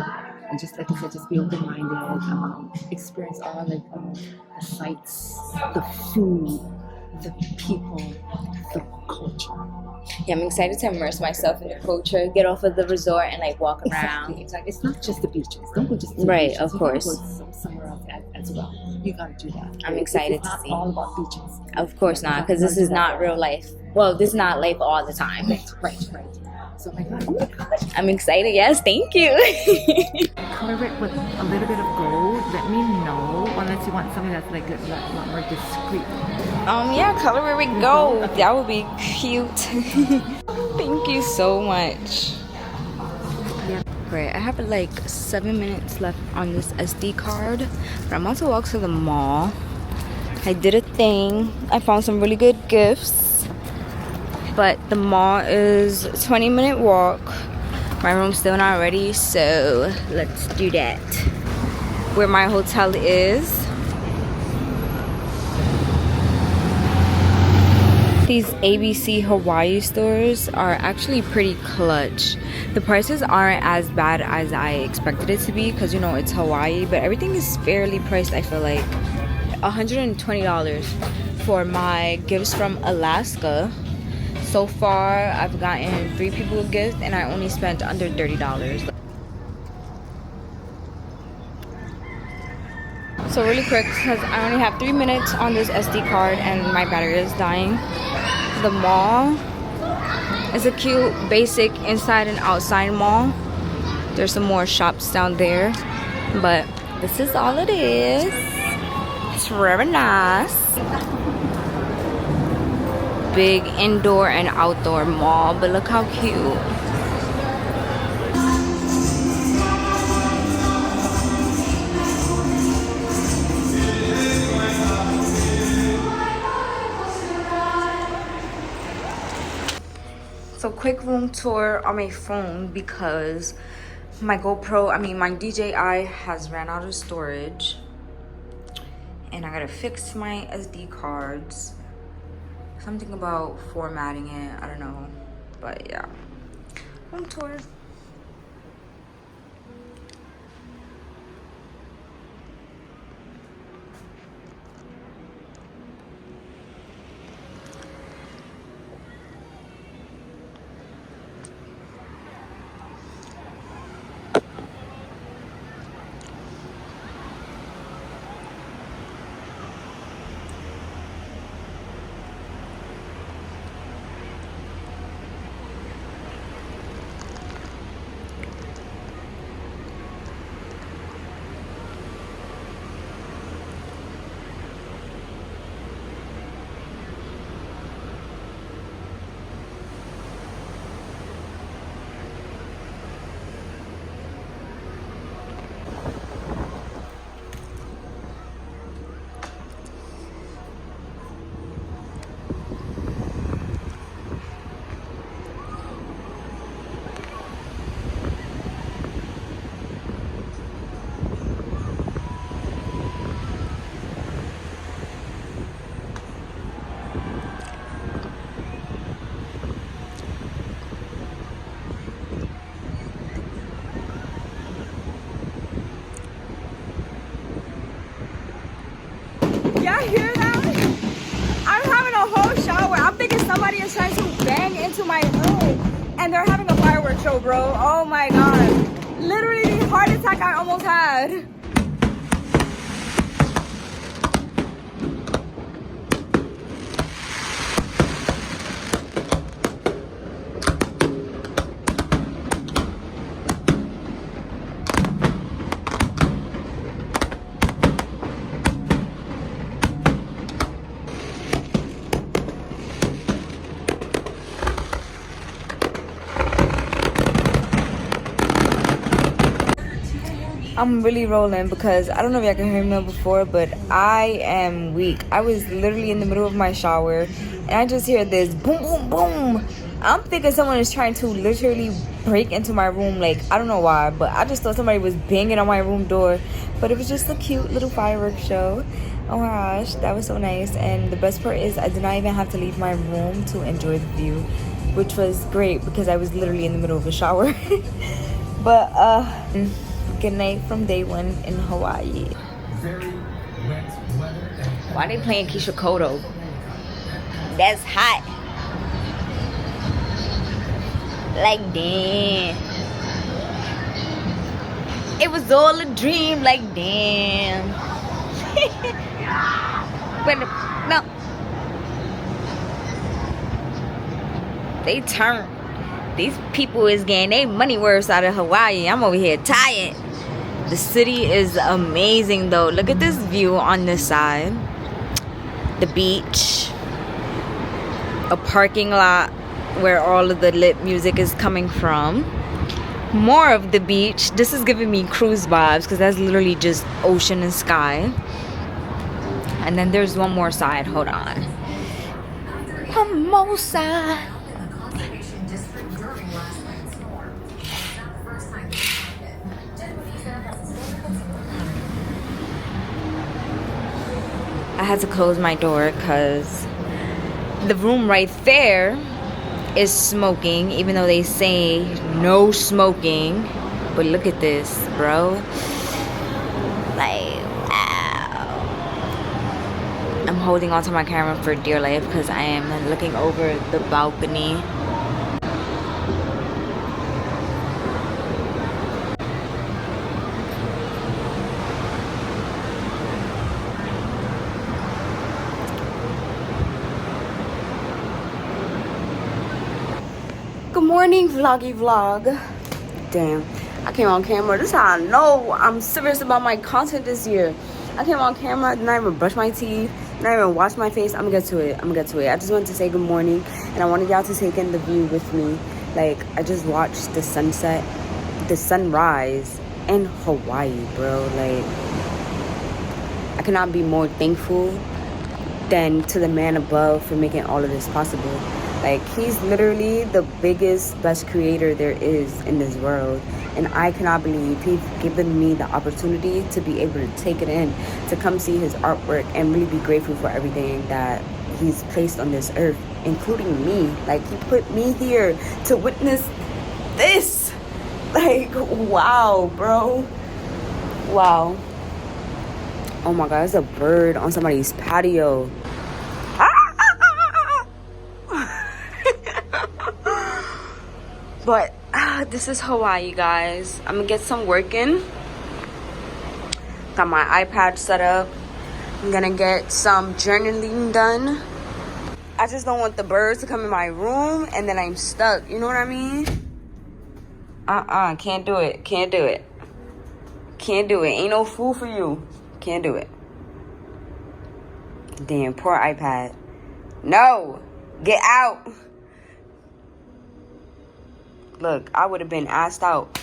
And just like I said, just be open-minded. Experience all the sights, the food, the people, the culture. Yeah, I'm excited to immerse myself in the culture, get off of the resort and like walk around. Exactly. It's not just the beaches. Don't go just to the Right, beaches. of You course. gotta go somewhere else as well. You gotta do that. I'm excited it's to not see. all about beaches. Of course not, because this is not real life. Well, this is not life all the time. Right. So my God, oh my gosh. I'm excited. Yes, thank you. Color it with a little bit of gold. Let me know, unless you want something that's like a lot more discreet. Yeah, color where we go. That would be cute. Thank you so much. Great. I have like 7 minutes left on this SD card, but I'm about to walk to the mall. I did a thing. I found some really good gifts, but the mall is a 20-minute walk. My room's still not ready, so let's do that. Where my hotel is. These ABC Hawaii stores are actually pretty clutch. The prices aren't as bad as I expected it to be because it's Hawaii, but everything is fairly priced. I feel like $120 for my gifts from Alaska. So far I've gotten 3 people a gift and I only spent under $30. So really quick, because I only have 3 minutes on this SD card and my battery is dying. The mall is a cute, basic inside and outside mall. There's some more shops down there, but this is all it is. It's very nice. Big indoor and outdoor mall, but look how cute. So quick room tour on my phone because my my DJI has ran out of storage and I gotta fix my SD cards. Something about formatting it, I don't know, but yeah. Room tour. somebody is trying to bang into my room and they're having a fireworks show, bro. Oh my god. Literally the heart attack I almost had. I'm really rolling because I don't know if y'all can hear me before, but I am weak. I was literally in the middle of my shower and I just hear this boom, boom, boom. I'm thinking someone is trying to literally break into my room. Like, I don't know why, but I just thought somebody was banging on my room door. But it was just a cute little fireworks show. Oh my gosh, that was so nice. And the best part is I did not even have to leave my room to enjoy the view, which was great because I was literally in the middle of a shower. But good night from day one in Hawaii. Why they playing Keisha Kodo? That's hot. Like, damn. It was all a dream, like, damn. But no. They turned. These people is getting their money worth out of Hawaii. I'm over here tired. The city is amazing though. Look at this view on this side. The beach. A parking lot where all of the lit music is coming from. More of the beach. This is giving me cruise vibes because that's literally just ocean and sky. And then there's one more side. Hold on. One more side. I had to close my door because the room right there is smoking, even though they say no smoking. But look at this, bro. Like, wow. I'm holding onto my camera for dear life because I am looking over the balcony. Good morning, vloggy vlog. Damn, I came on camera. This is how I know I'm serious about my content this year. I came on camera, did not even brush my teeth, not even wash my face. I'm gonna get to it. I just wanted to say good morning, and I wanted y'all to take in the view with me. Like, I just watched the sunset, the sunrise in Hawaii, bro. Like, I cannot be more thankful than to the man above for making all of this possible. Like, he's literally the biggest, best creator there is in this world. And I cannot believe he's given me the opportunity to be able to take it in, to come see his artwork and really be grateful for everything that he's placed on this earth, including me. Like, he put me here to witness this. Like, wow, bro. Wow. Oh my God, there's a bird on somebody's patio. But this is Hawaii, guys. I'm gonna get some work in. Got my iPad set up. I'm gonna get some journaling done. I just don't want the birds to come in my room and then I'm stuck. You know what I mean? Can't do it. Can't do it. Can't do it. Ain't no food for you. Can't do it. Damn, poor iPad. No! Get out! Look, I would have been asked out.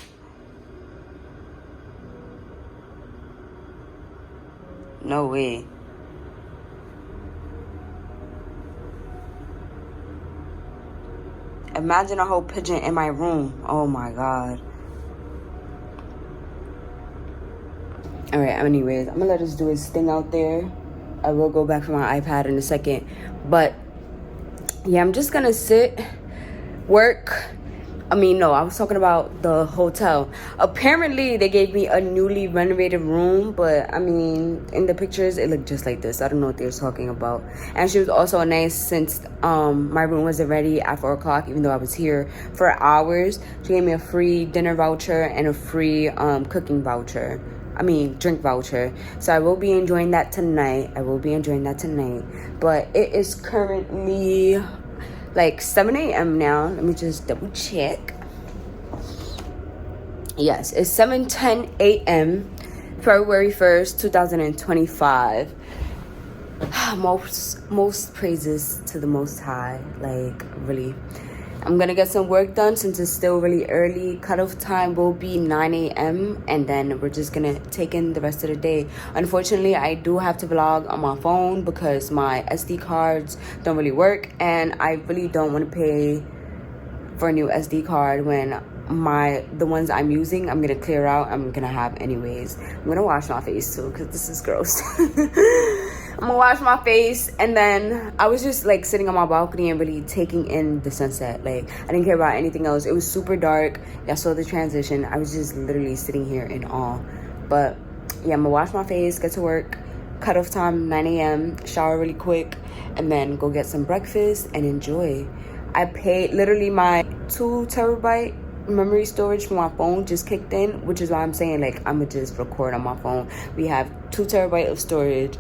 No way. Imagine a whole pigeon in my room. Oh my God. Alright, anyways, I'm gonna let us do his thing out there. I will go back for my iPad in a second. But yeah, I'm just gonna sit, work. No, I was talking about the hotel. Apparently, they gave me a newly renovated room, but I mean, in the pictures, it looked just like this. I don't know what they were talking about. And she was also nice since my room wasn't ready at 4 o'clock, even though I was here for hours. She gave me a free dinner voucher and a free drink voucher. So I will be enjoying that tonight. But it is currently like 7 a.m. now. Let me just double check. Yes, it's 7:10 a.m. February 1st, 2025. Most praises to the Most High. Like, really. I'm gonna get some work done since it's still really early. Cutoff time will be 9 a.m. and then we're just gonna take in the rest of the day. Unfortunately, I do have to vlog on my phone because my SD cards don't really work, and I really don't want to pay for a new SD card when the ones I'm using I'm gonna clear out. I'm gonna have anyways. I'm gonna wash my face too because this is gross. I'm gonna wash my face, and then I was just like sitting on my balcony and really taking in the sunset. Like, I didn't care about anything else. It was super dark. Y'all saw the transition. I was just literally sitting here in awe. But yeah, I'm gonna wash my face, get to work. Cutoff time 9 a.m. Shower really quick, and then go get some breakfast and enjoy. I paid literally my 2 terabyte memory storage for my phone just kicked in, which is why I'm saying like I'm gonna just record on my phone. We have 2 terabyte of storage,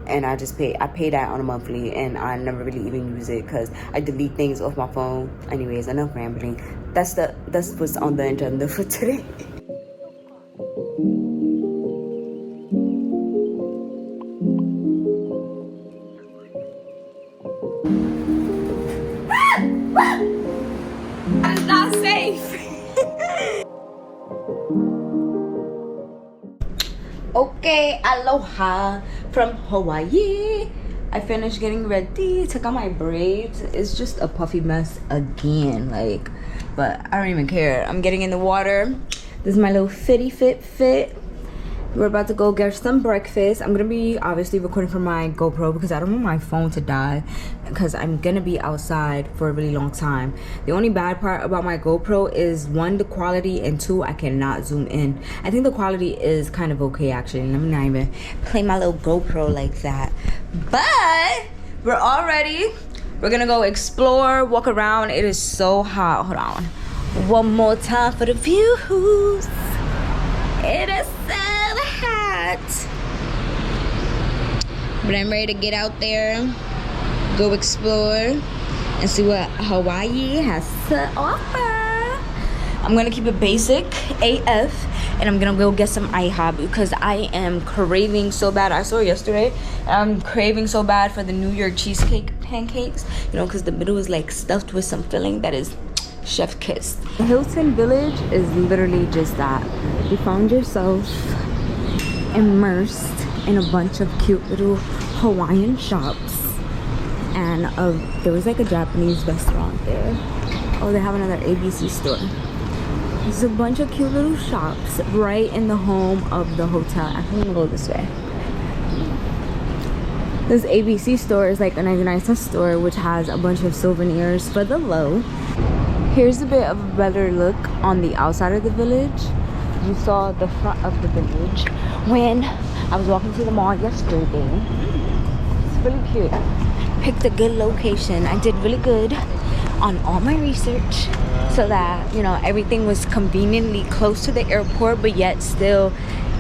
and I pay that on a monthly, and I never really even use it because I delete things off my phone. Anyways, enough rambling. That's what's on the agenda for today. That is not safe. Okay, aloha from Hawaii. I finished getting ready, took out my braids. It's just a puffy mess again, like, but I don't even care. I'm getting in the water. This is my little fitty fit. We're about to go get some breakfast. I'm gonna be obviously recording from my GoPro because I don't want my phone to die, because I'm gonna be outside for a really long time. The only bad part about my GoPro is 1, the quality, and 2, I cannot zoom in. I think the quality is kind of okay actually. Let me not even play my little GoPro like that. But we're all ready. We're gonna go explore, walk around. It is so hot. Hold on. One more time for the views. It is so hot. But I'm ready to get out there, go explore, and see what Hawaii has to offer. I'm gonna keep it basic AF, and I'm gonna go get some IHOP because I am craving so bad. I saw it yesterday. I'm craving so bad for the New York cheesecake pancakes, you know, because the middle is like stuffed with some filling that is chef kiss. Hilton Village is literally just that. You found yourself immersed in a bunch of cute little Hawaiian shops, and there was like a Japanese restaurant there. Oh, they have another ABC store. There's a bunch of cute little shops right in the home of the hotel. I think I'm gonna go this way. This ABC store is like a 99-cent store which has a bunch of souvenirs for the low. Here's a bit of a better look on the outside of the village. You saw the front of the village when I was walking to the mall yesterday. It's really cute. Picked a good location. I did really good on all my research so that, you know, everything was conveniently close to the airport, but yet still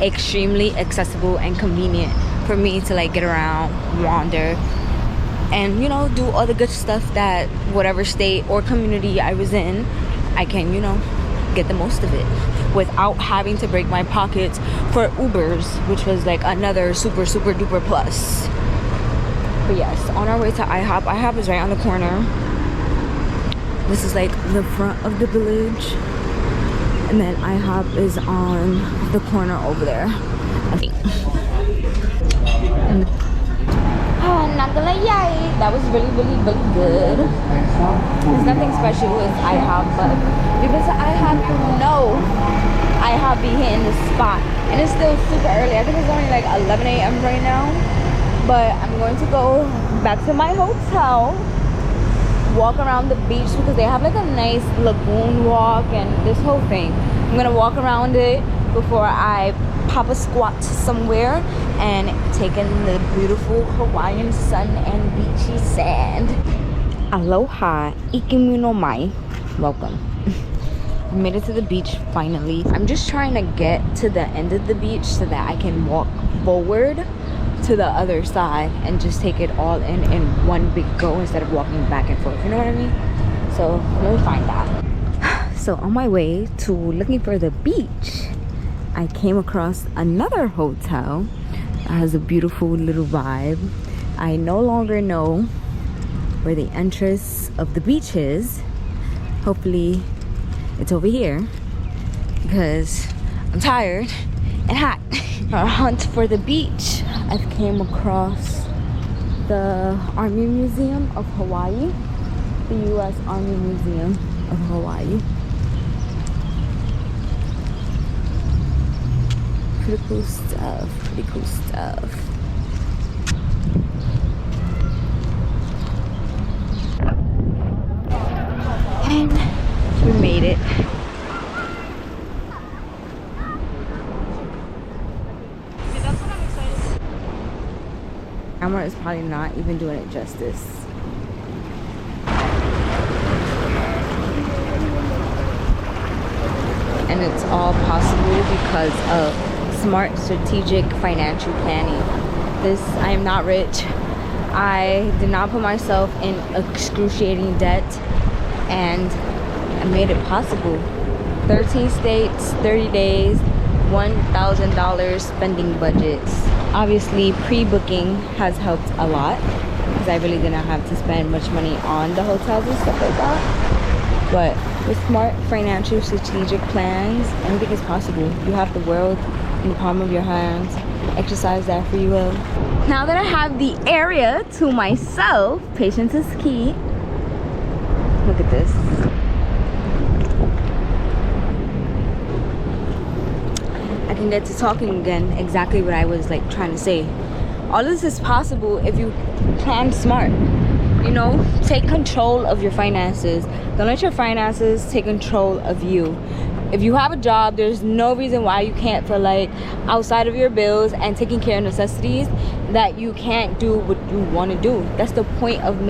extremely accessible and convenient for me to like get around, wander, and, you know, do all the good stuff that whatever state or community I was in, I can, you know, get the most of it without having to break my pockets for Ubers, which was like another super duper plus. But yes, on our way to IHOP. IHOP is right on the corner. This is like the front of the village, and then IHOP is on the corner over there, I think. And that was really good. There's nothing special with IHOP, but because IHOP, you know, IHOP be hitting the spot, and it's still super early. I think it's only like 11 a.m. right now, but I'm going to go back to my hotel, walk around the beach because they have like a nice lagoon walk and this whole thing. I'm gonna walk around it before I pop a squat somewhere and take in the beautiful Hawaiian sun and beachy sand. Aloha, ikimu no mai. Welcome. We made it to the beach finally. I'm just trying to get to the end of the beach so that I can walk forward to the other side and just take it all in one big go instead of walking back and forth. You know what I mean? So let me find that. So on my way to looking for the beach, I came across another hotel that has a beautiful little vibe. I no longer know where the entrance of the beach is. Hopefully it's over here because I'm tired and hot. Our hunt for the beach, I've came across the Army Museum of Hawaii, the U.S. Army Museum of Hawaii. Pretty cool stuff, pretty cool stuff. And we made it. Camera is probably not even doing it justice. And it's all possible because of smart strategic financial planning. I am not rich. I did not put myself in excruciating debt, and I made it possible. 13 states, 30 days, $1,000 spending budgets. Obviously, pre-booking has helped a lot because I really didn't have to spend much money on the hotels and stuff like that. But with smart financial strategic plans, anything is possible. You have the world in the palm of your hands. Exercise that free will. Now that I have the area to myself, patience is key. Look at this. I can get to talking again exactly what I was like trying to say. All this is possible if you plan smart. You know, take control of your finances. Don't let your finances take control of you. If you have a job, there's no reason why you can't feel like outside of your bills and taking care of necessities that you can't do what you want to do. That's the point of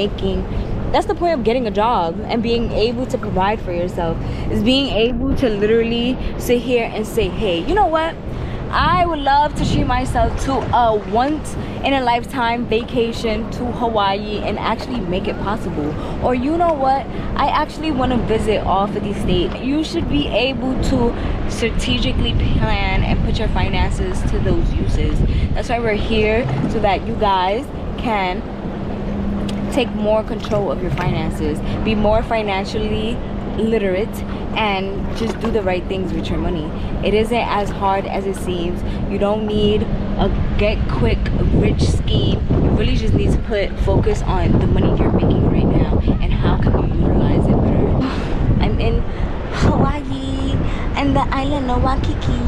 getting a job and being able to provide for yourself, is being able to literally sit here and say, hey, you know what? I would love to treat myself to a once-in-a-lifetime vacation to Hawaii and actually make it possible. Or you know what? I actually want to visit all 50 states. You should be able to strategically plan and put your finances to those uses. That's why we're here, so that you guys can take more control of your finances, be more financially literate, and just do the right things with your money. It isn't as hard as it seems. You don't need a get quick rich scheme. You really just need to focus on the money you're making right now and how can you utilize it better. I'm in Hawaii and the island of Waikiki.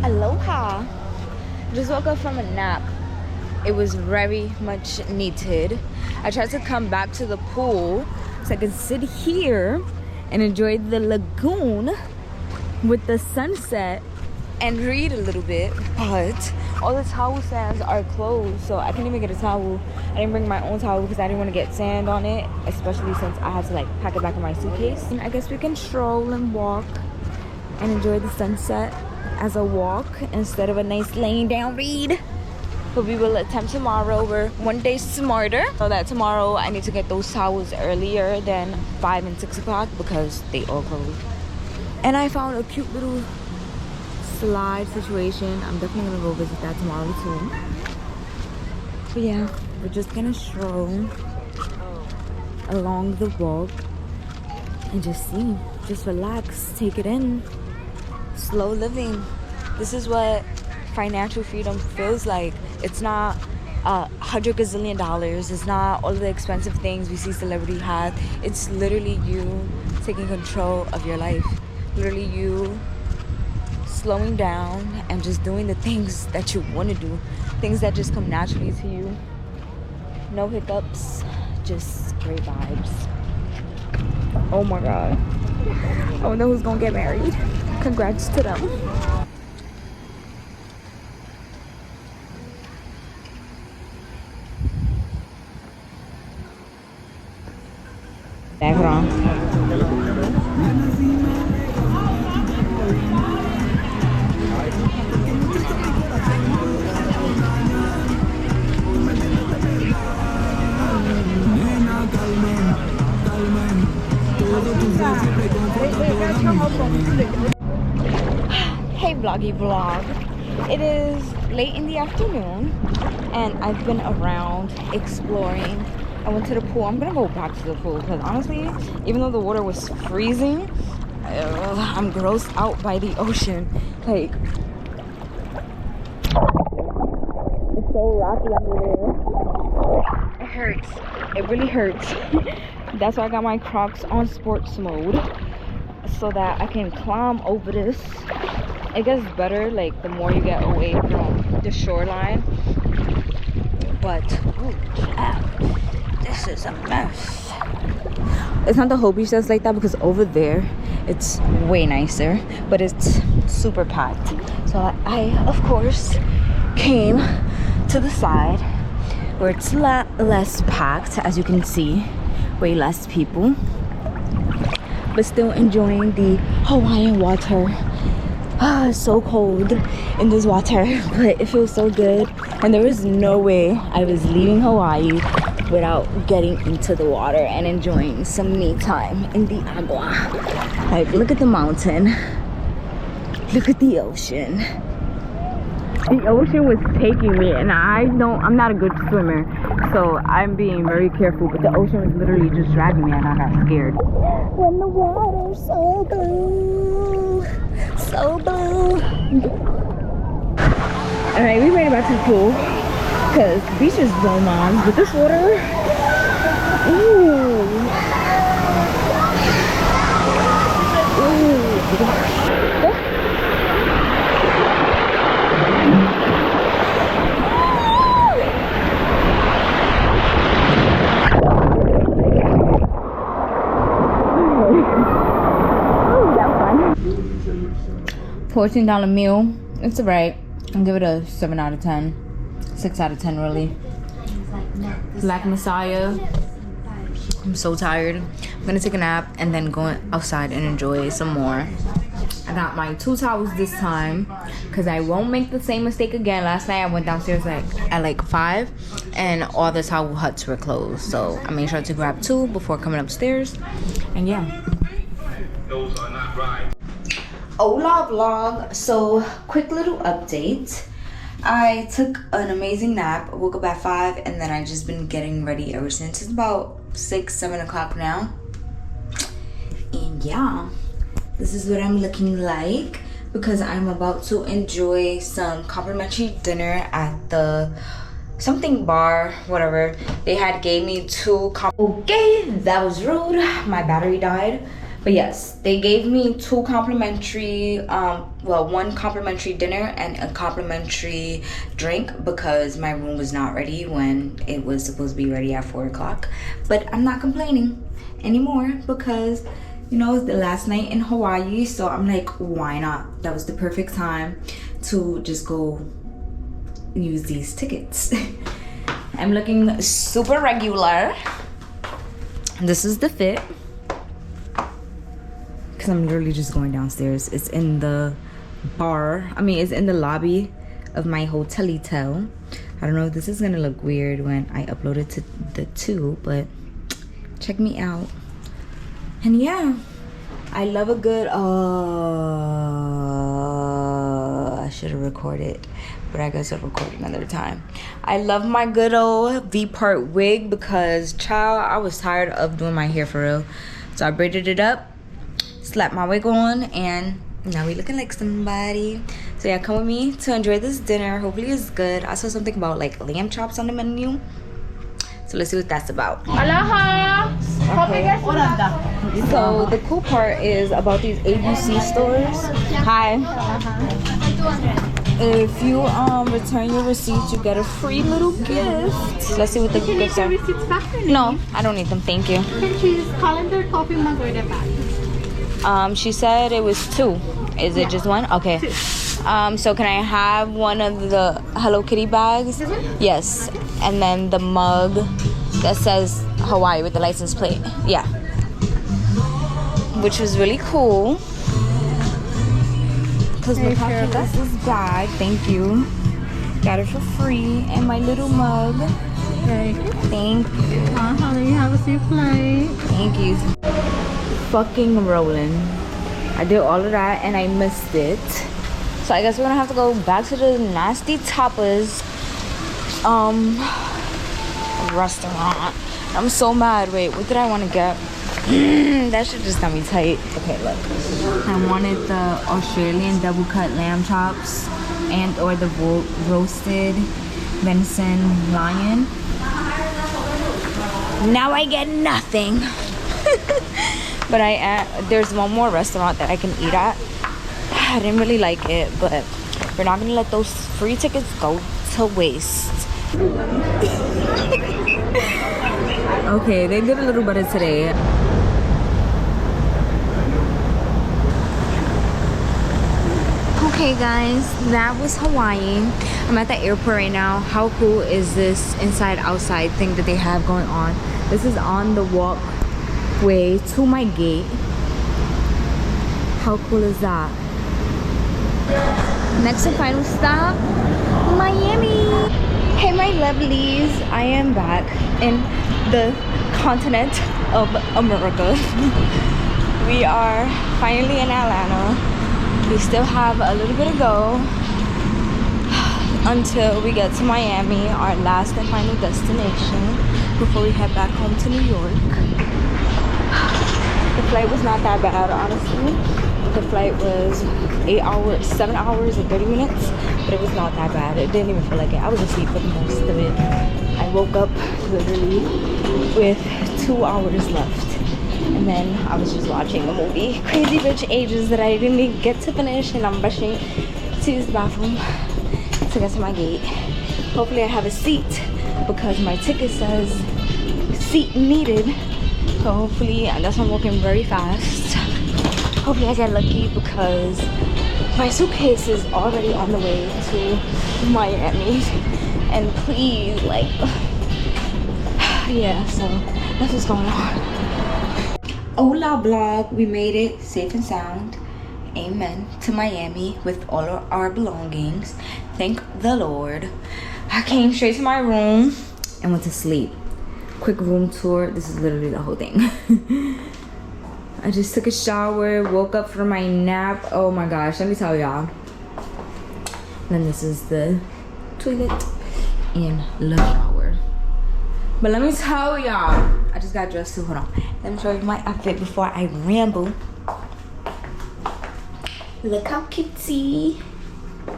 Aloha. Just woke up from a nap. It was very much needed. I tried to come back to the pool so I could sit here and enjoy the lagoon with the sunset and read a little bit, but all the towel stands are closed, so I couldn't even get a towel. I didn't bring my own towel because I didn't want to get sand on it, especially since I had to like pack it back in my suitcase. And I guess we can stroll and walk and enjoy the sunset as a walk instead of a nice laying down read. But we will attempt tomorrow. We're one day smarter, so that tomorrow I need to get those towels earlier than 5 and 6 o'clock because they all close. And I found a cute little slide situation. I'm definitely gonna go visit that tomorrow too. But yeah, we're just gonna stroll along the walk and just see, just relax, take it in. Slow living. This is what financial freedom feels like. It's not $100 gazillion. It's not all the expensive things we see celebrities have. It's literally you taking control of your life. Literally you slowing down and just doing the things that you want to do, things that just come naturally to you. No hiccups, just great vibes. Oh my god, I wonder who's gonna get married. Congrats to them. Background. Hey vloggy vlog. It is late in the afternoon and I've been around exploring. I went to the pool. I'm gonna go back to the pool because honestly, even though the water was freezing, I'm grossed out by the ocean. Like, it's so rocky under there. It hurts. It really hurts. That's why I got my Crocs on sports mode so that I can climb over this. It gets better like the more you get away from the shoreline. But oh, this is a mess. It's not the whole beach that's like that because over there it's way nicer, but it's super packed. So I of course came to the side where it's a lot less packed, as you can see, way less people, but still enjoying the Hawaiian water. Ah, it's so cold in this water, but it feels so good. And there was no way I was leaving Hawaii without getting into the water and enjoying some me time in the agua. Like, look at the mountain, look at the ocean. The ocean was taking me, and I'm not a good swimmer, so I'm being very careful, but the ocean was literally just dragging me and I got scared. When the water's so blue, so blue. Alright, we made it back to the pool because the beach is so nice, but this water, ooh. 14-dollar meal. It's alright. I'll give it a 7 out of 10. 6 out of 10 really. Black Messiah. I'm so tired. I'm gonna take a nap and then go outside and enjoy some more. I got my 2 towels this time because I won't make the same mistake again. Last night I went downstairs at 5 and all the towel huts were closed. So I made sure to grab 2 before coming upstairs. And yeah. Those are not right. Hola vlog. So quick little update. I took an amazing nap, woke up at 5, and then I just been getting ready ever since. It's about 6-7 o'clock now. And yeah, this is what I'm looking like because I'm about to enjoy some complimentary dinner at the something bar, whatever. They had gave me 2 okay, that was rude. My battery died. But yes, they gave me 2 complimentary, well, 1 complimentary dinner and a complimentary drink because my room was not ready when it was supposed to be ready at 4 o'clock. But I'm not complaining anymore because, you know, it's the last night in Hawaii. So I'm like, why not? That was the perfect time to just go use these tickets. I'm looking super regular. This is the fit. Because I'm literally just going downstairs. It's in the bar. I mean, it's in the lobby of my hotelito. I don't know if this is gonna look weird when I upload it to the 2, but check me out. And yeah, I love a good, I should have recorded, but I guess I'll record another time. I love my good old V-part wig because, child, I was tired of doing my hair for real. So I braided it up, slapped my wig on, and now we looking like somebody. So yeah, come with me to enjoy this dinner. Hopefully it's good. I saw something about like lamb chops on the menu, so let's see what that's about. Aloha. Okay. So the cool part is about these ABC stores. Hi. If you return your receipts, you get a free little gift. Let's see what the gifts are. No, I don't need them. Thank you. Can choose calendar, coffee mug, or the bag. She said it was 2. Is it just one? Okay. So can I have one of the Hello Kitty bags? This one? Yes. And then the mug that says Hawaii with the license plate. Yeah. Which was really cool. Because look how cute is this bag. Thank you. Got it for free. And my little mug. Okay. Thank you. Honey, have a safe flight. Thank you. Fucking rolling. I did all of that and I missed it. So I guess we're gonna have to go back to the Nasty Tapas restaurant. I'm so mad. Wait, what did I want to get? That shit just got me tight. Okay, look. I wanted the Australian double cut lamb chops and or the roasted venison lion. Now I get nothing. But there's one more restaurant that I can eat at. I didn't really like it, but we're not gonna let those free tickets go to waste. Okay, they did a little better today. Okay guys, that was Hawaii. I'm at the airport right now. How cool is this inside outside thing that they have going on? This is on the walkway to my gate. How cool is that? Next and final stop, Miami. Hey my lovelies, I am back in the continent of America. We are finally in Atlanta. We still have a little bit to go until we get to Miami, our last and final destination, before we head back home to New York. The flight was not that bad, honestly. The flight was 7 hours and 30 minutes, but it was not that bad. It didn't even feel like it. I was asleep for the most of it. I woke up literally with 2 hours left. And then I was just watching a movie, Crazy Rich Asians, that I didn't even get to finish, and I'm rushing to use the bathroom to get to my gate. Hopefully I have a seat because my ticket says seat needed. So hopefully, and that's why I'm walking very fast. Hopefully I get lucky because my suitcase is already on the way to Miami. And please, like, yeah, so that's what's going on. Hola vlog, we made it safe and sound, amen, to Miami with all of our belongings. Thank the Lord. I came straight to my room and went to sleep. Quick room tour. This is literally the whole thing. I just took a shower, woke up from my nap. Oh my gosh, let me tell y'all. Then this is the toilet and the shower. But let me tell y'all, I just got dressed too. Hold on. Let me show you my outfit before I ramble. Look how cutesy. Well,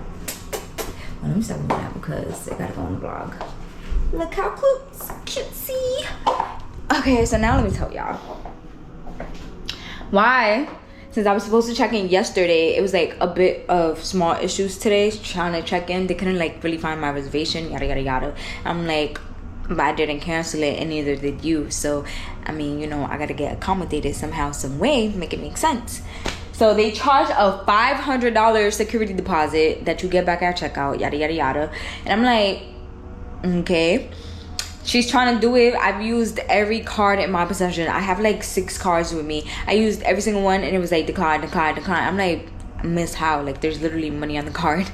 let me stop doing that because I gotta go on the vlog. Look how cutesy. Okay, so now let me tell y'all. Why? Since I was supposed to check in yesterday, it was like a bit of small issues today trying to check in. They couldn't like really find my reservation, yada yada yada. I'm like, but I didn't cancel it and neither did you. So I mean, you know, I gotta get accommodated somehow, some way, make it make sense. So they charge a $500 security deposit that you get back at checkout, yada yada yada. And I'm like, okay. She's trying to do it. I've used every card in my possession. I have like 6 cards with me. I used every single one and it was like decline, decline, decline. I'm like, miss, how? Like there's literally money on the card.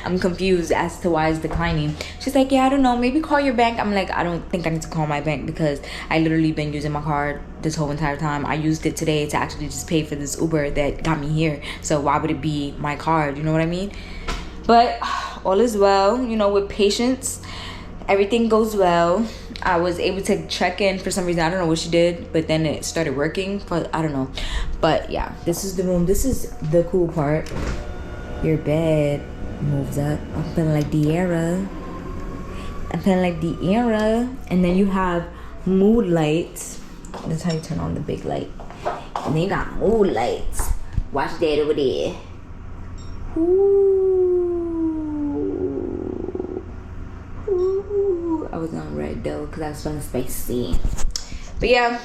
I'm confused as to why it's declining. She's like, yeah, I don't know, maybe call your bank. I'm like, I don't think I need to call my bank because I literally been using my card this whole entire time. I used it today to actually just pay for this Uber that got me here. So why would it be my card? You know what I mean? But all is well, you know, with patience, everything goes well. I was able to check in for some reason. I don't know what she did, but then it started working. But I don't know. But yeah, this is the room. This is the cool part. Your bed moves up. I'm feeling like the era. I'm feeling like the era. And then you have mood lights. That's how you turn on the big light. And then you got mood lights. Watch that over there. Ooh. I was on red though because I was feeling spicy. But yeah,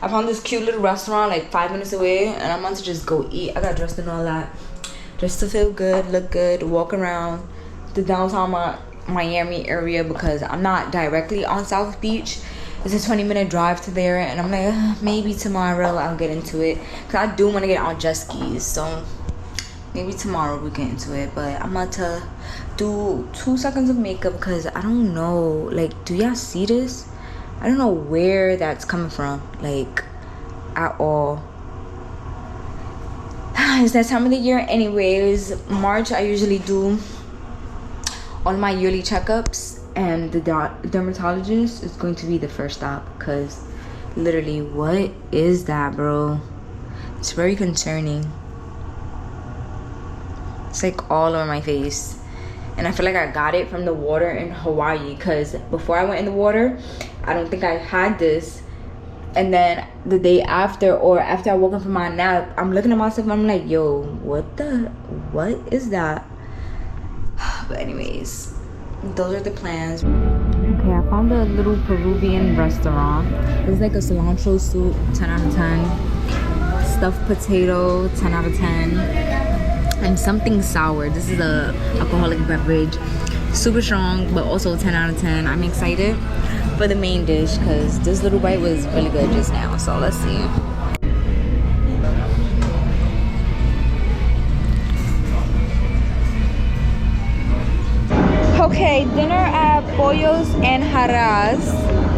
I found this cute little restaurant like 5 minutes away, and I'm about to just go eat. I got dressed and all that just to feel good, look good, walk around the downtown Miami area because I'm not directly on South Beach. It's a 20-minute drive to there, and I'm like, maybe tomorrow I'll get into it because I do want to get on jet skis. So maybe tomorrow we'll get into it. But I'm about to do 2 seconds of makeup because I don't know, like, do y'all see this? I don't know where that's coming from, like, at all. It's that time of the year anyways. March, I usually do all my yearly checkups, and the dermatologist is going to be the first stop because literally, what is that, bro? It's very concerning. It's like all over my face. And I feel like I got it from the water in Hawaii because before I went in the water, I don't think I had this. And then the day after, or after I woke up from my nap, I'm looking at myself and I'm like, yo, what is that? But anyways, those are the plans. Okay, I found a little Peruvian restaurant. It's like a cilantro soup, 10 out of 10. Stuffed potato, 10 out of 10. And something sour. This is a alcoholic beverage. Super strong, but also 10 out of 10. I'm excited for the main dish because this little bite was really good just now. So let's see. Okay, dinner at Pollos and Haras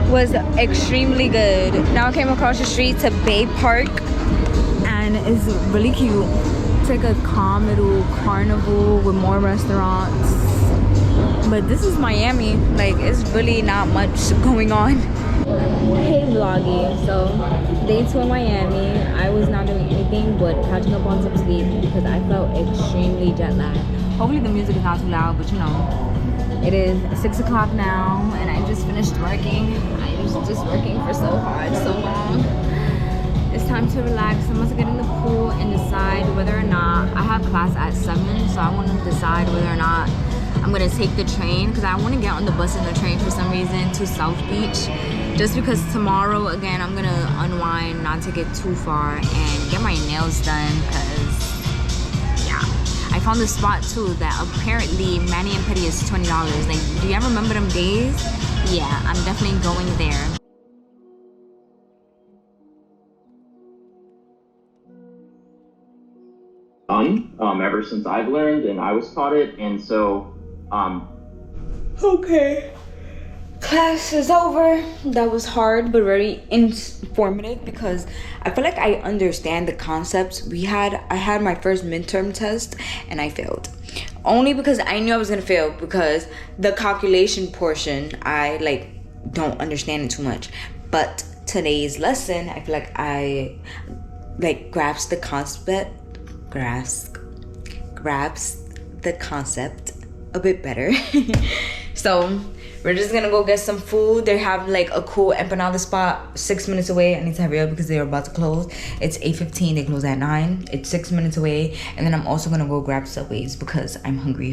was extremely good. Now I came across the street to Bay Park and it's really cute. It's like a calm little carnival with more restaurants. But this is Miami. Like, it's really not much going on. Hey vloggy. So day 2 in Miami. I was not doing anything but catching up on some sleep because I felt extremely jet lagged. Hopefully the music is not too loud, but you know. It is 6 o'clock now and I just finished working. I was just working for so hard, so long. It's time to relax. I'm about to get in the pool and decide whether or not I have class at 7, so I want to decide whether or not I'm gonna take the train because I want to get on the bus and the train for some reason to South Beach, just because tomorrow again I'm gonna unwind, not to get too far, and get my nails done because yeah, I found this spot too that apparently mani and pedi is $20. Like, do you ever remember them days? Yeah, I'm definitely going there. Ever since I've learned and I was taught it, and so okay, class is over. That was hard but very informative because I feel like I understand the concepts. I had my first midterm test and I failed, only because I knew I was gonna fail because the calculation portion I like don't understand it too much. But today's lesson, I feel like I like grasp the concept a bit better. So we're just gonna go get some food. They have like a cool empanada spot 6 minutes away. I need to hurry up because they're about to close. It's 8:15, they close at 9. It's 6 minutes away. And then I'm also gonna go grab Subways because I'm hungry.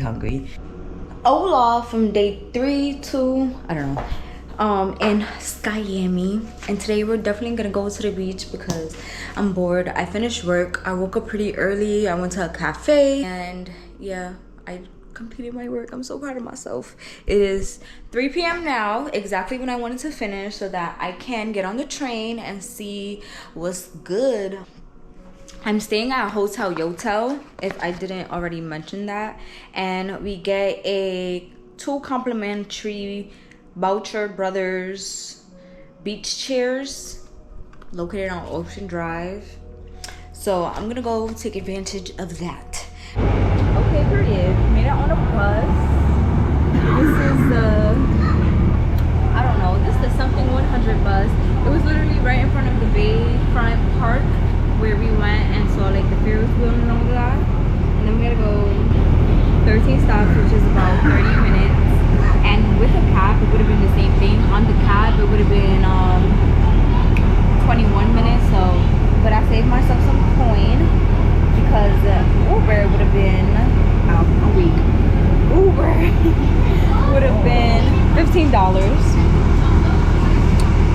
Hola from day 3 to I don't know, in Skyami, and today we're definitely gonna go to the beach because I'm bored. I finished work. I woke up pretty early. I went to a cafe and yeah, I completed my work. I'm so proud of myself. It is 3 p.m. now, exactly when I wanted to finish so that I can get on the train and see what's good. I'm staying at Hotel Yotel, if I didn't already mention that, and we get a 2 complimentary Boucher Brothers beach chairs located on Ocean Drive. So I'm gonna go take advantage of that. Okay, period. Made it on a bus. This is the, I don't know, this is the something 100 bus. It was literally right in front of the Bayfront Park where we went and saw like the Ferris wheel and all that. And then we gotta go 13 stops, which is about 30 minutes. And with a cab, it would have been the same thing. On the cab, it would have been 21 minutes. So but I saved myself some coin because Uber would have been a week. Uber would have been $15.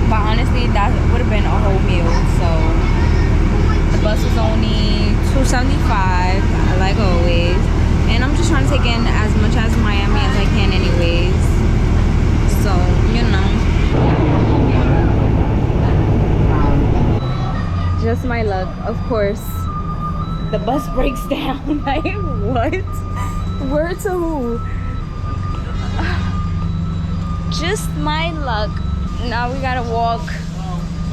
But honestly, that would have been a whole meal. So the bus was only $2.75, like always. And I'm just trying to take in as much as Miami as I can anyways. So, you know. Just my luck, of course. The bus breaks down. Like, what? Where to who? Just my luck. Now we gotta walk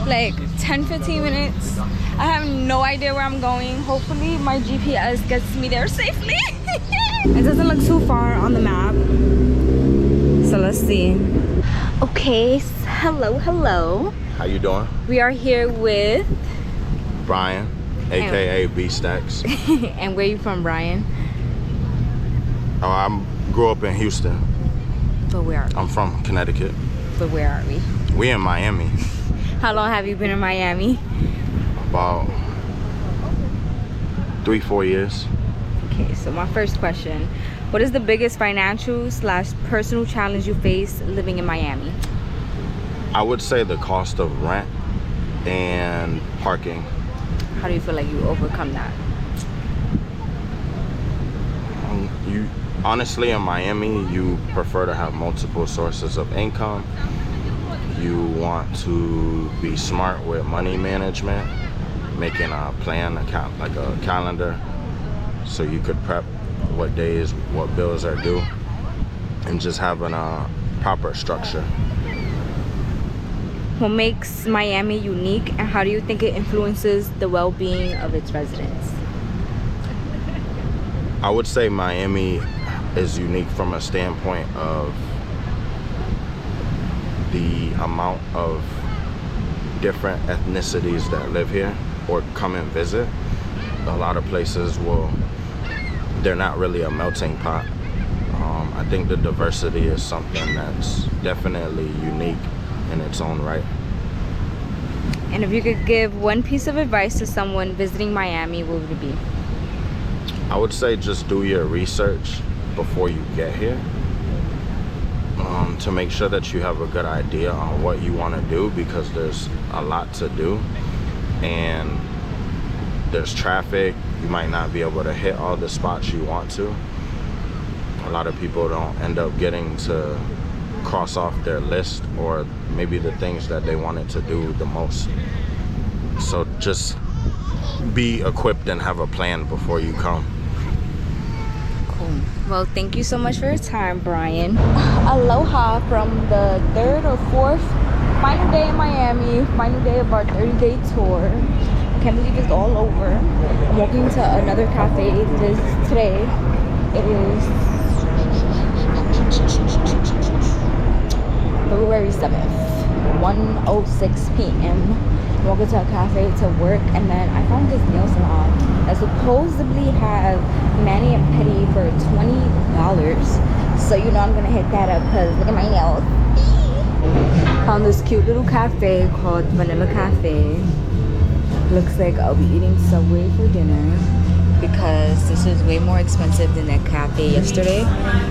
like 10-15 minutes. I have no idea where I'm going. Hopefully my GPS gets me there safely. It doesn't look too far on the map, so let's see. Okay, hello. How you doing? We are here with Brian, aka B Stacks. And where you from, Brian? Oh, I grew up in Houston. But where are we? I'm from Connecticut. But where are we? We in Miami. How long have you been in Miami? About 3-4 years. Okay, so my first question, what is the biggest financial / personal challenge you face living in Miami? I would say the cost of rent and parking. How do you feel like you overcome that? You honestly, in Miami, you prefer to have multiple sources of income. You want to be smart with money management, making a plan, like a calendar, so you could prep what days, what bills are due, and just having a proper structure. What makes Miami unique, and how do you think it influences the well-being of its residents? I would say Miami is unique from a standpoint of the amount of different ethnicities that live here or come and visit. A lot of places they're not really a melting pot. I think the diversity is something that's definitely unique in its own right. And if you could give one piece of advice to someone visiting Miami, what would it be? I would say just do your research before you get here, to make sure that you have a good idea on what you want to do, because there's a lot to do and there's traffic. You might not be able to hit all the spots you want to. A lot of people don't end up getting to cross off their list, or maybe the things that they wanted to do the most. So just be equipped and have a plan before you come. Cool. Well, thank you so much for your time, Brian. Aloha from the 3rd or 4th final day in Miami, final day of our 30-day tour. I can't believe it's all over. I'm walking to another cafe today. It is February 7th, 1:06 p.m. I'm walking to a cafe to work, and then I found this nail salon that supposedly have mani and pedi for $20. So you know I'm gonna hit that up because look at my nails. Found this cute little cafe called Vanilla Cafe. Looks like I'll be eating Subway for dinner, because this is way more expensive than that cafe yesterday.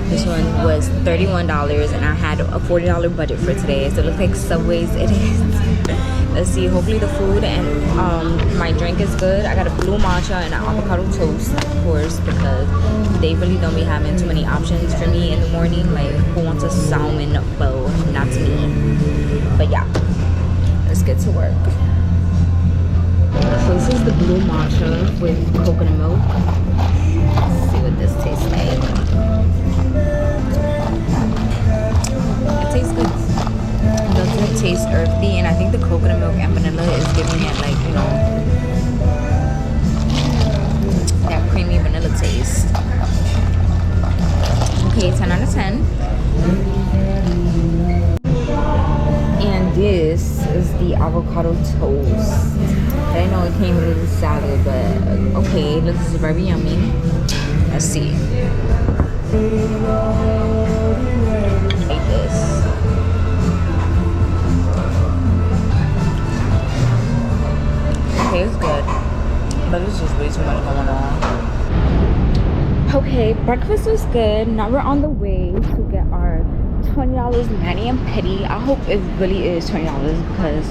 This one was $31 and I had a $40 budget for today, so it looks like Subway's it is. Let's see, hopefully the food and my drink is good. I got a blue matcha and an avocado toast, of course, because they really don't be having too many options for me in the morning. Like, who wants a salmon bowl? Not me. But yeah, let's get to work. So this is the blue matcha with coconut milk. Let's see what this tastes like. It tastes good. It doesn't taste earthy, and I think the coconut milk and vanilla is giving it, like, you know, that creamy vanilla taste. Okay, 10 out of 10. And this is the avocado toast. I know it came with a salad, but okay, it looks very yummy. Let's see. Like this. tastes good, but it's just way too much going on. Okay, breakfast was good. Now we're on the way to get our $20 mani and pedi. I hope it really is $20 because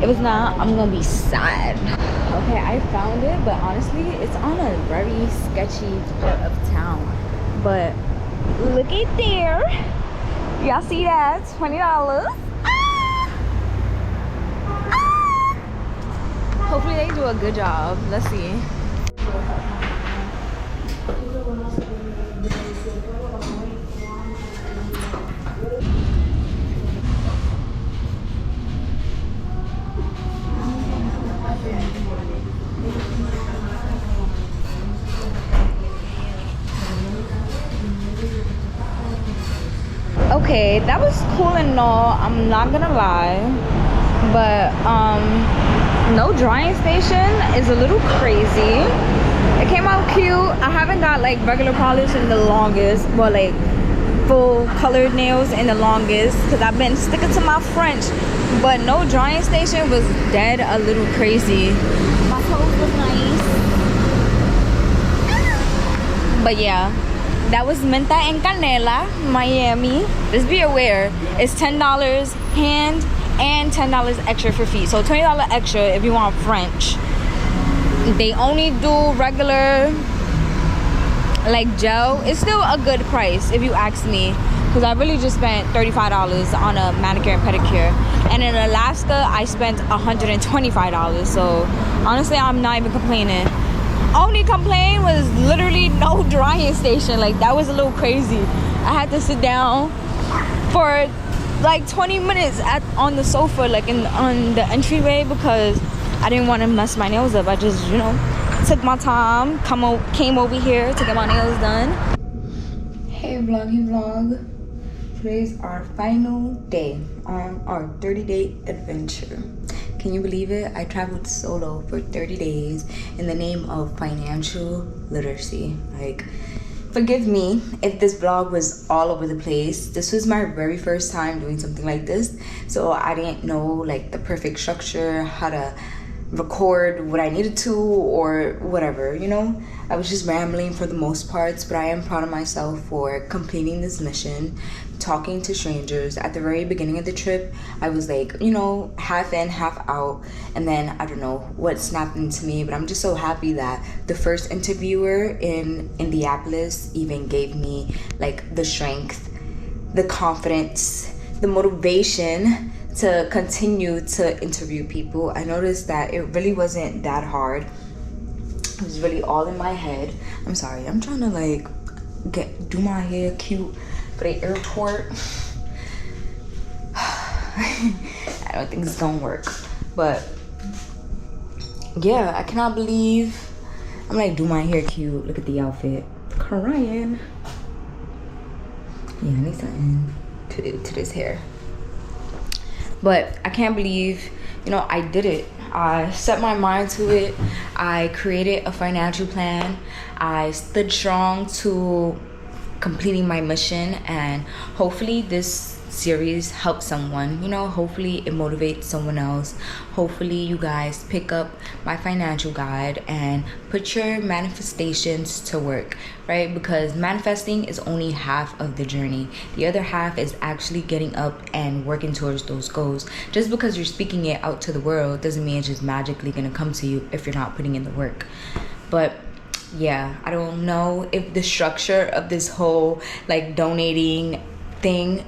if it's not, I'm gonna be sad. Okay, I found it, but honestly, it's on a very sketchy part of town. But look at there. Y'all see that? $20. Hopefully they do a good job. Let's see. Okay, that was cool and all, I'm not gonna lie, but no drying station is a little crazy. It came out cute. I haven't got like regular polish in the longest, well, like full colored nails in the longest, because I've been sticking to my French, but no drying station was dead a little crazy. My clothes was nice, but yeah, that was Menta and Canela, Miami. Just be aware, it's $10 hand and $10 extra for feet. So $20 extra if you want French. They only do regular like gel. It's still a good price if you ask me, because I really just spent $35 on a manicure and pedicure. And in Alaska, I spent $125. So honestly, I'm not even complaining. Only complaint was literally no drying station. Like, that was a little crazy. I had to sit down for like 20 minutes on the sofa, like on the entryway, because I didn't want to mess my nails up. I just, you know, took my time, came over here to get my nails done. Hey vlog. Today's our final day on our 30-day adventure. Can you believe it? I traveled solo for 30 days in the name of financial literacy. Like, forgive me if this vlog was all over the place. This was my very first time doing something like this, so I didn't know like the perfect structure, how to record what I needed to or whatever, you know. I was just rambling for the most parts, but I am proud of myself for completing this mission, talking to strangers. At the very beginning of the trip, I was like, you know, half in, half out, and then I don't know what snapped into me, but I'm just so happy that the first interviewer in Indianapolis even gave me like the strength, the confidence, the motivation to continue to interview people. I noticed that it really wasn't that hard. It was really all in my head. I'm sorry, I'm trying to like do my hair cute for the airport. I don't think it's gonna work, but yeah, I cannot believe I'm like do my hair cute. Look at the outfit. Crying. Yeah, I need something to do to this hair. But I can't believe, you know, I did it. I set my mind to it. I created a financial plan. I stood strong to completing my mission, and hopefully this series helps someone, you know. Hopefully it motivates someone else. Hopefully you guys pick up my financial guide and put your manifestations to work, right? Because manifesting is only half of the journey. The other half is actually getting up and working towards those goals. Just because you're speaking it out to the world doesn't mean it's just magically gonna come to you if you're not putting in the work. But yeah, I don't know if the structure of this whole like donating thing,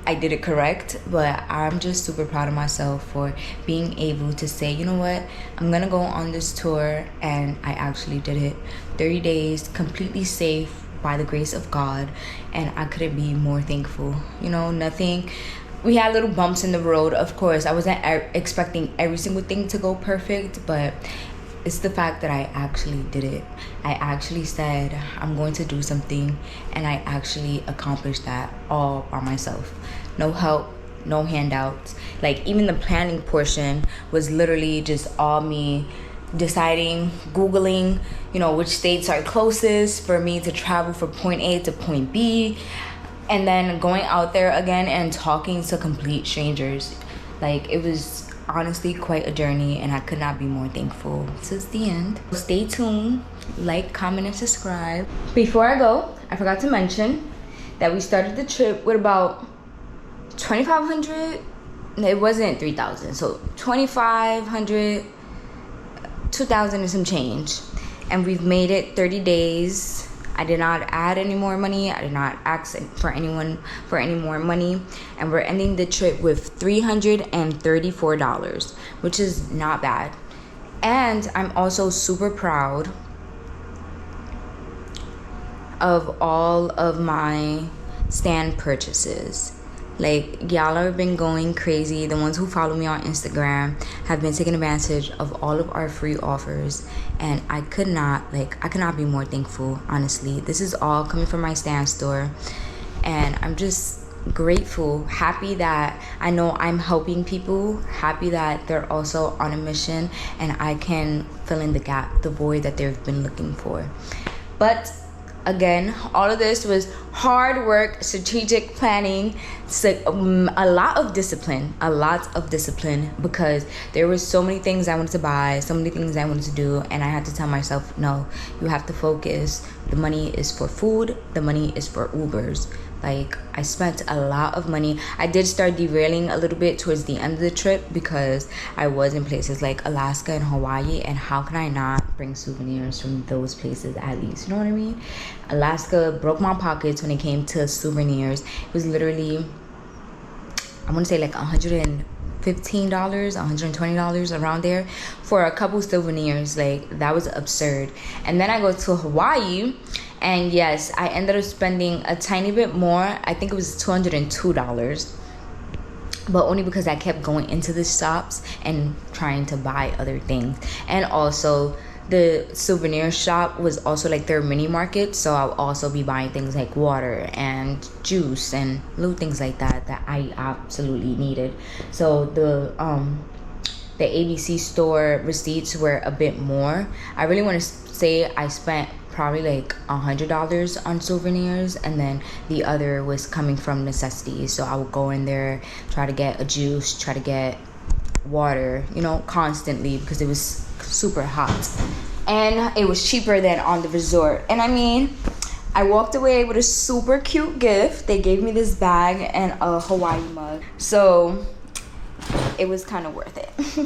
I did it correct, but I'm just super proud of myself for being able to say, you know what, I'm gonna go on this tour, and I actually did it. 30 days completely safe by the grace of God, and I couldn't be more thankful. You know, nothing, we had little bumps in the road, of course. I wasn't expecting every single thing to go perfect, but it's the fact that I actually did it. I actually said I'm going to do something, and I actually accomplished that all by myself. No help, no handouts. Like, even the planning portion was literally just all me deciding, Googling, you know, which states are closest for me to travel from point A to point B, and then going out there again and talking to complete strangers. Like, it was honestly quite a journey, and I could not be more thankful. So it's the end. Stay tuned, like, comment, and subscribe. Before I go, I forgot to mention that we started the trip with about 2,500. It wasn't 3,000, so 2,500, 2,000 and some change, and we've made it 30 days. I did not add any more money. I did not ask for anyone for any more money, and we're ending the trip with $334, which is not bad. And I'm also super proud of all of my stand purchases. Like, y'all have been going crazy. The ones who follow me on Instagram have been taking advantage of all of our free offers, and I could not be more thankful, honestly. This is all coming from my stand store, and I'm just grateful, happy that I know I'm helping people, happy that they're also on a mission, and I can fill in the gap, the void that they've been looking for. But again, all of this was hard work, strategic planning, a lot of discipline, because there were so many things I wanted to buy, so many things I wanted to do, and I had to tell myself, no, you have to focus. The money is for food, the money is for Ubers. Like, I spent a lot of money. I did start derailing a little bit towards the end of the trip because I was in places like Alaska and Hawaii, and how can I not bring souvenirs from those places at least? You know what I mean? Alaska broke my pockets when it came to souvenirs. It was literally, I want to say like $115, $120 around there for a couple souvenirs. Like, that was absurd. And then I go to Hawaii, and yes, I ended up spending a tiny bit more. I think it was $202, but only because I kept going into the shops and trying to buy other things. And also, the souvenir shop was also like their mini market, so I'll also be buying things like water and juice and little things like that I absolutely needed. So the ABC store receipts were a bit more. I really want to say I spent probably like $100 on souvenirs, and then the other was coming from necessities. So I would go in there, try to get a juice, try to get water, you know, constantly, because it was super hot, and it was cheaper than on the resort. And I mean, I walked away with a super cute gift. They gave me this bag and a Hawaii mug, so it was kind of worth it.